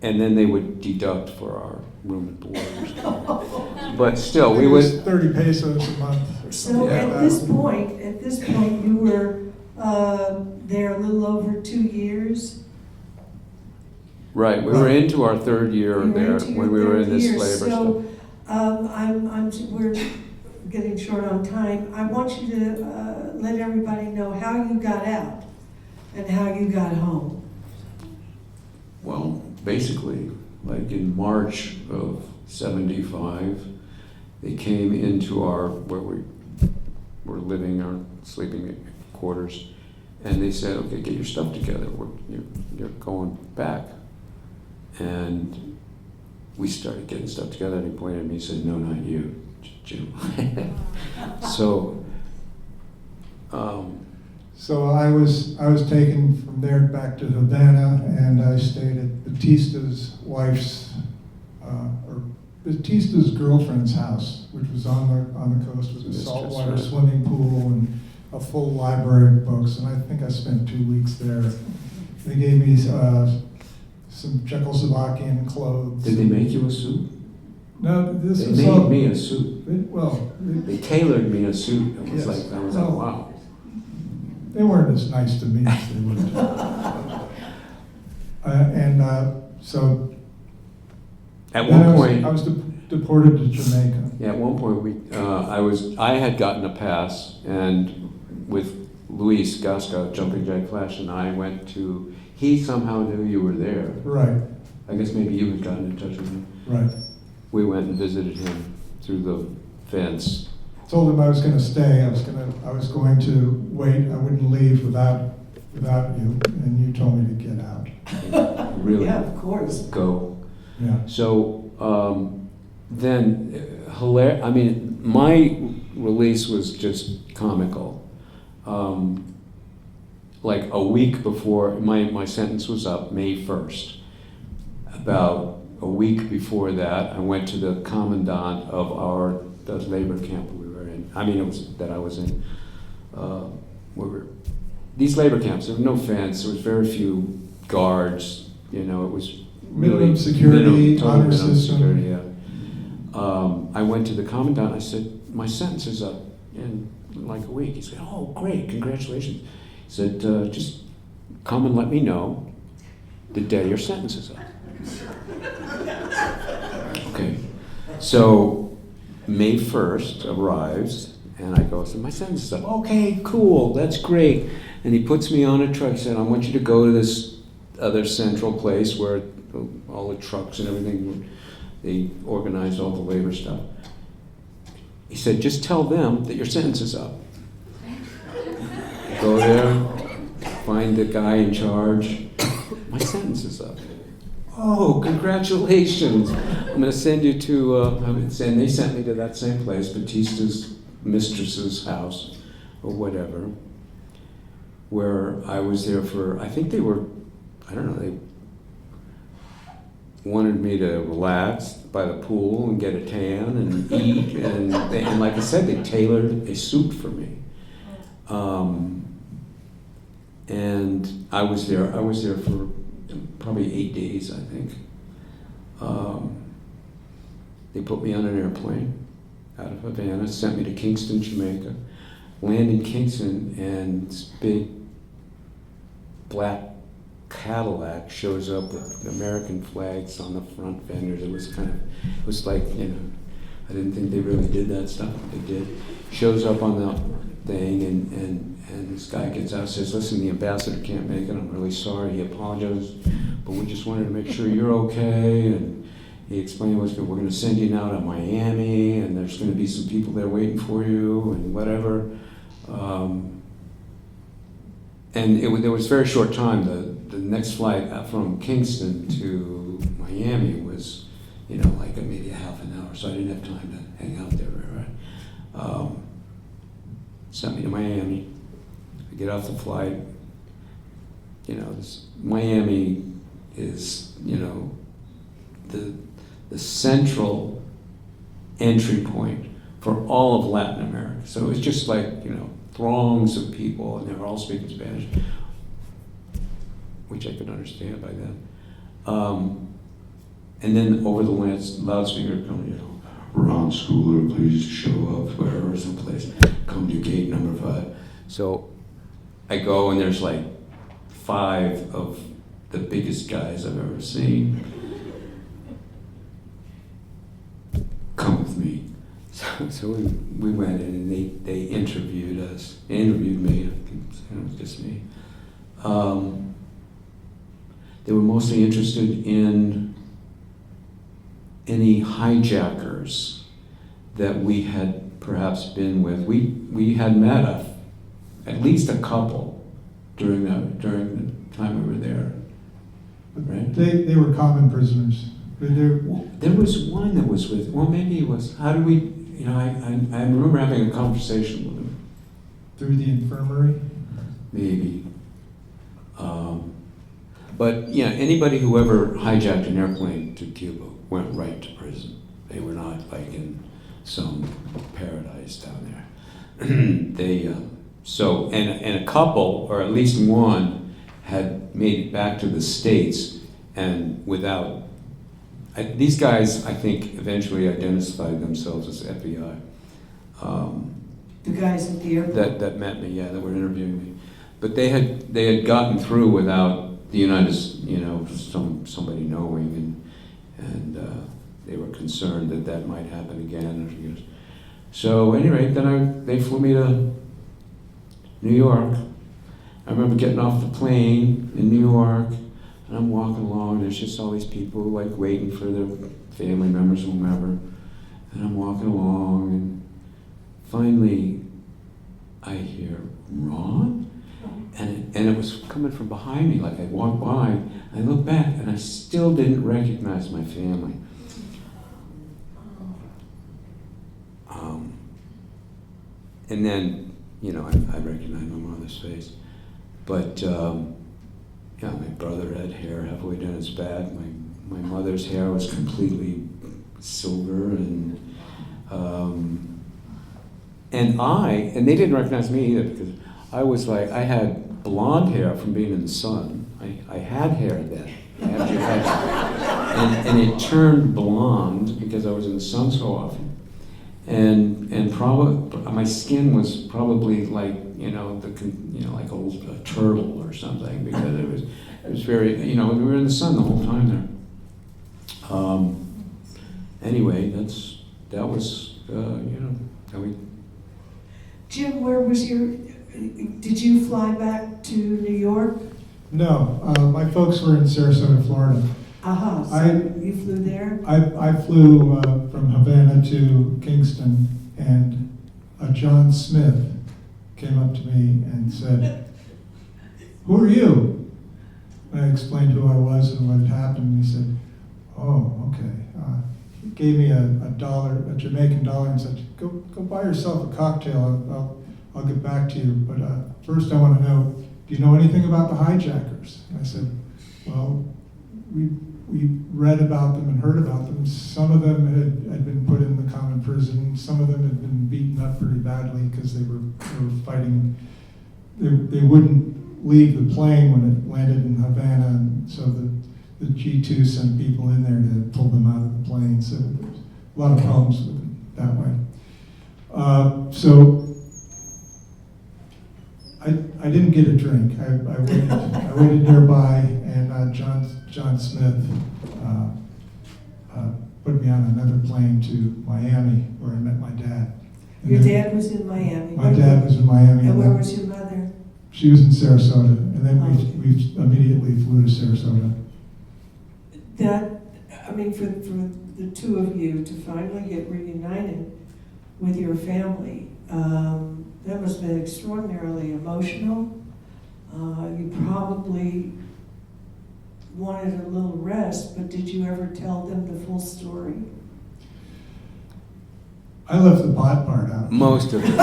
and then they would deduct for our room and board or something. But still, we It was would. 30 pesos a month or something So like at that. this point, you were there a little over 2 years. Right, we were into our third year You were there into your when we were in third this year. labor So, stuff. we're getting short on time. I want you to let everybody know how you got out and how you got home. Well, basically, like in March of '75, they came into where we were living, our sleeping quarters, and they said, okay, get your stuff together, you're going back. And we started getting stuff together, and he pointed at me and said, no, not you, Jim. So, So I was taken from there back to Havana, and I stayed at Batista's wife's, or Batista's girlfriend's house, which was on the coast with a Mistress, saltwater right. swimming pool and a full library of books. And I think I spent 2 weeks there. They gave me some Czechoslovakian clothes. did they make you a suit? No, this They was made all. me a suit. Well, They tailored me a suit. It was Yes. like, I was Oh. like, wow. they weren't as nice to me as they were. So At Then one point, I was deported to Jamaica. yeah, at one point I had gotten a pass, and with Luis Gasca, Jumping Jack Flash, and I went to. He somehow knew you were there. Right, I guess maybe you had gotten in touch with him. right. We went and visited him through the fence. Told him I was gonna stay, I was going to wait, I wouldn't leave without you, and you told me to get out. Really Yeah, of course. go. Yeah. So then, I mean, my release was just comical. Like a week before my sentence was up, May 1st. About a week before that, I went to the commandant of the labor camp we were in. I mean, I was in. These labor camps, there was no fence, there was very few guards, it was really Minimum security, total honor minimum system. security, yeah. I went to the commandant, I said, my sentence is up in like a week. He said, oh, great, congratulations. He said, just come and let me know the day your sentence is up. Okay, so May 1st arrives, and I go, so my sentence is up. Okay, cool, that's great. And he puts me on a truck. He said, I want you to go to this other central place where all the trucks and everything, they organized all the labor stuff. He said, just tell them that your sentence is up. Go there, find the guy in charge. My sentence is up. Oh, congratulations. I'm going to send you to, and they sent me to that same place, Batista's mistress's house, or whatever, where I was there for, I think they were, I don't know, they wanted me to relax by the pool and get a tan and eat, and like I said, they tailored a suit for me. And I was there for probably 8 days, I think. They put me on an airplane out of Havana, sent me to Kingston, Jamaica, land in Kingston, and this big black Cadillac shows up with American flags on the front fenders. It was like, I didn't think they really did that stuff, but they did. Shows up on the thing, and this guy gets out and says, listen, the ambassador can't make it, I'm really sorry, he apologized, but we just wanted to make sure you're okay, and he explained we're going to send you now to Miami, and there's going to be some people there waiting for you, and whatever. And there was a very short time. The next flight from Kingston to Miami was, like maybe a half an hour, so I didn't have time to hang out there, right? Sent me to Miami. I get off the flight. Miami is, the central entry point for all of Latin America. So it was just like, throngs of people, and they were all speaking Spanish, which I could understand by then. And then over the loudspeaker come, Ron Schooler, please show up wherever someplace. Come to gate number 5. So I go, and there's like 5 of the biggest guys I've ever seen. Come with me. So we went in, and they interviewed us. They interviewed me. It was just me. They were mostly interested in any hijackers that we had perhaps been with. We had met at least a couple during the time we were there. Right? They were common prisoners. There was one that was with. Well, maybe it was. How did we? I remember having a conversation with him. Through the infirmary? Maybe. But yeah, anybody who ever hijacked an airplane to Cuba went right to prison. They were not like in some paradise down there. And a couple, or at least one, had made it back to the States, and without. These guys, I think, eventually identified themselves as FBI. The guys at the airport. That met me, yeah, that were interviewing me. But they had gotten through without the somebody knowing, and concerned that that might happen again. So anyway, then they flew me to New York. I remember getting off the plane in New York, and I'm walking along, there's just all these people like waiting for their family members or whomever. And I'm walking along, and finally I hear, "Ron?" And it was coming from behind me, like I walked by, I looked back, and I still didn't recognize my family. And then, I recognized my mother's face. But, my brother had hair halfway down his back. My mother's hair was completely silver, and they didn't recognize me either, because I had blonde hair from being in the sun. I had hair then, and it turned blonde because I was in the sun so often. And probably my skin was probably like like a turtle or something, because it was very we were in the sun the whole time there. Anyway, that was how we. Jim, where was did you fly back to New York? No, my folks were in Sarasota, Florida. So you flew there? I flew from Havana to Kingston, and John Smith came up to me and said, "Who are you?" And I explained who I was and what had happened. He said, "Oh, okay." He gave me a Jamaican dollar, and said, "Go buy yourself a cocktail. I'll get back to you. But first I want to know, do you know anything about the hijackers?" And I said, "Well, we read about them and heard about them. Some of them had been put in the common prison. Some of them had been beaten up pretty badly because they were fighting. They wouldn't leave the plane when it landed in Havana, and so the G2 sent people in there to pull them out of the plane. So there's a lot of problems with it that way. So I didn't get a drink. I waited nearby, and John Smith put me on another plane to Miami, where I met my dad. And Your then dad was in Miami. My dad was in Miami. And where was your mother? She was in Sarasota, and then we immediately flew to Sarasota. For the two of you to finally get reunited with your family, that must have been extraordinarily emotional. You probably wanted a little rest, but did you ever tell them the full story? I left the pot part out. Most of it.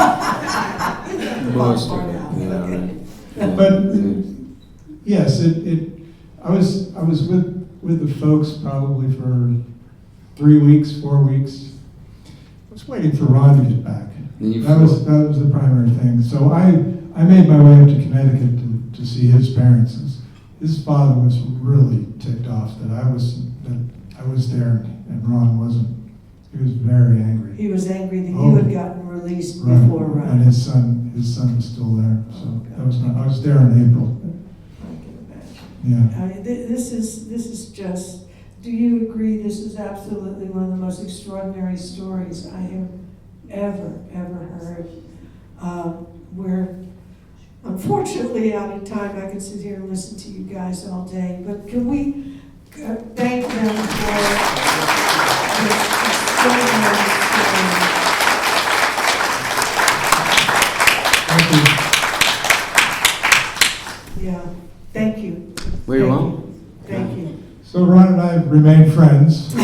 Most of it. Yeah, Okay. right. Yeah. But yes, I was with the folks probably for 3 weeks, 4 weeks. I was waiting for Ron to get back. That was the primary thing. So I made my way up to Connecticut to see his parents. His father was really ticked off that I was there and Ron wasn't. He was very angry. He was angry that you had gotten released before Ron. And his son was still there. So that was I was there in April. I can imagine. Yeah. This is just, do you agree this is absolutely one of the most extraordinary stories I have ever heard? We're unfortunately out of time. I could sit here and listen to you guys all day, but can we thank them for this extraordinary story? Thank you. Yeah, thank you. Very Thank well. you. Thank you. So Ron and I have remained friends. And,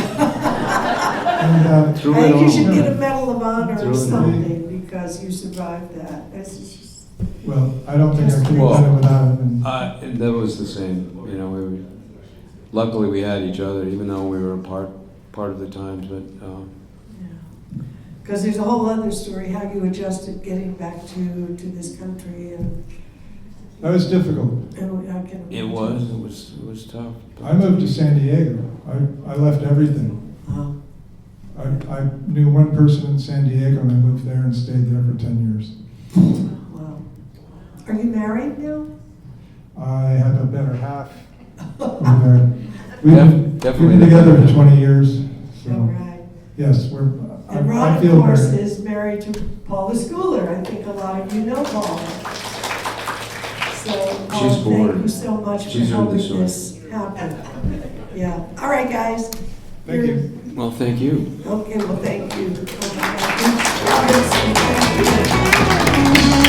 I Through think it you all. should get a Medal of Honor Through or it all. something because you survived that. This is just, well, I don't think I could have Well, done it without him. And that was the same. Luckily we had each other, even though we were apart part of the times. But because there's a whole other story how you adjusted getting back to this country, and That was difficult. I can. it was tough. I moved to San Diego. I left everything. I knew one person in San Diego, and I moved there and stayed there for 10 years. Wow. Are you married now? I have a better half over there. We've Definitely been together for 20 years. All So right. Yes, And Ron, I of feel course, very, is married to Paula Schooler. I think a lot of you know Paula. So, Paula, She's bored. thank you so much for She's earned helping this one. this happen. Yeah. All right, guys. thank you. Well, thank you. Okay, well, thank you. Oh, my God.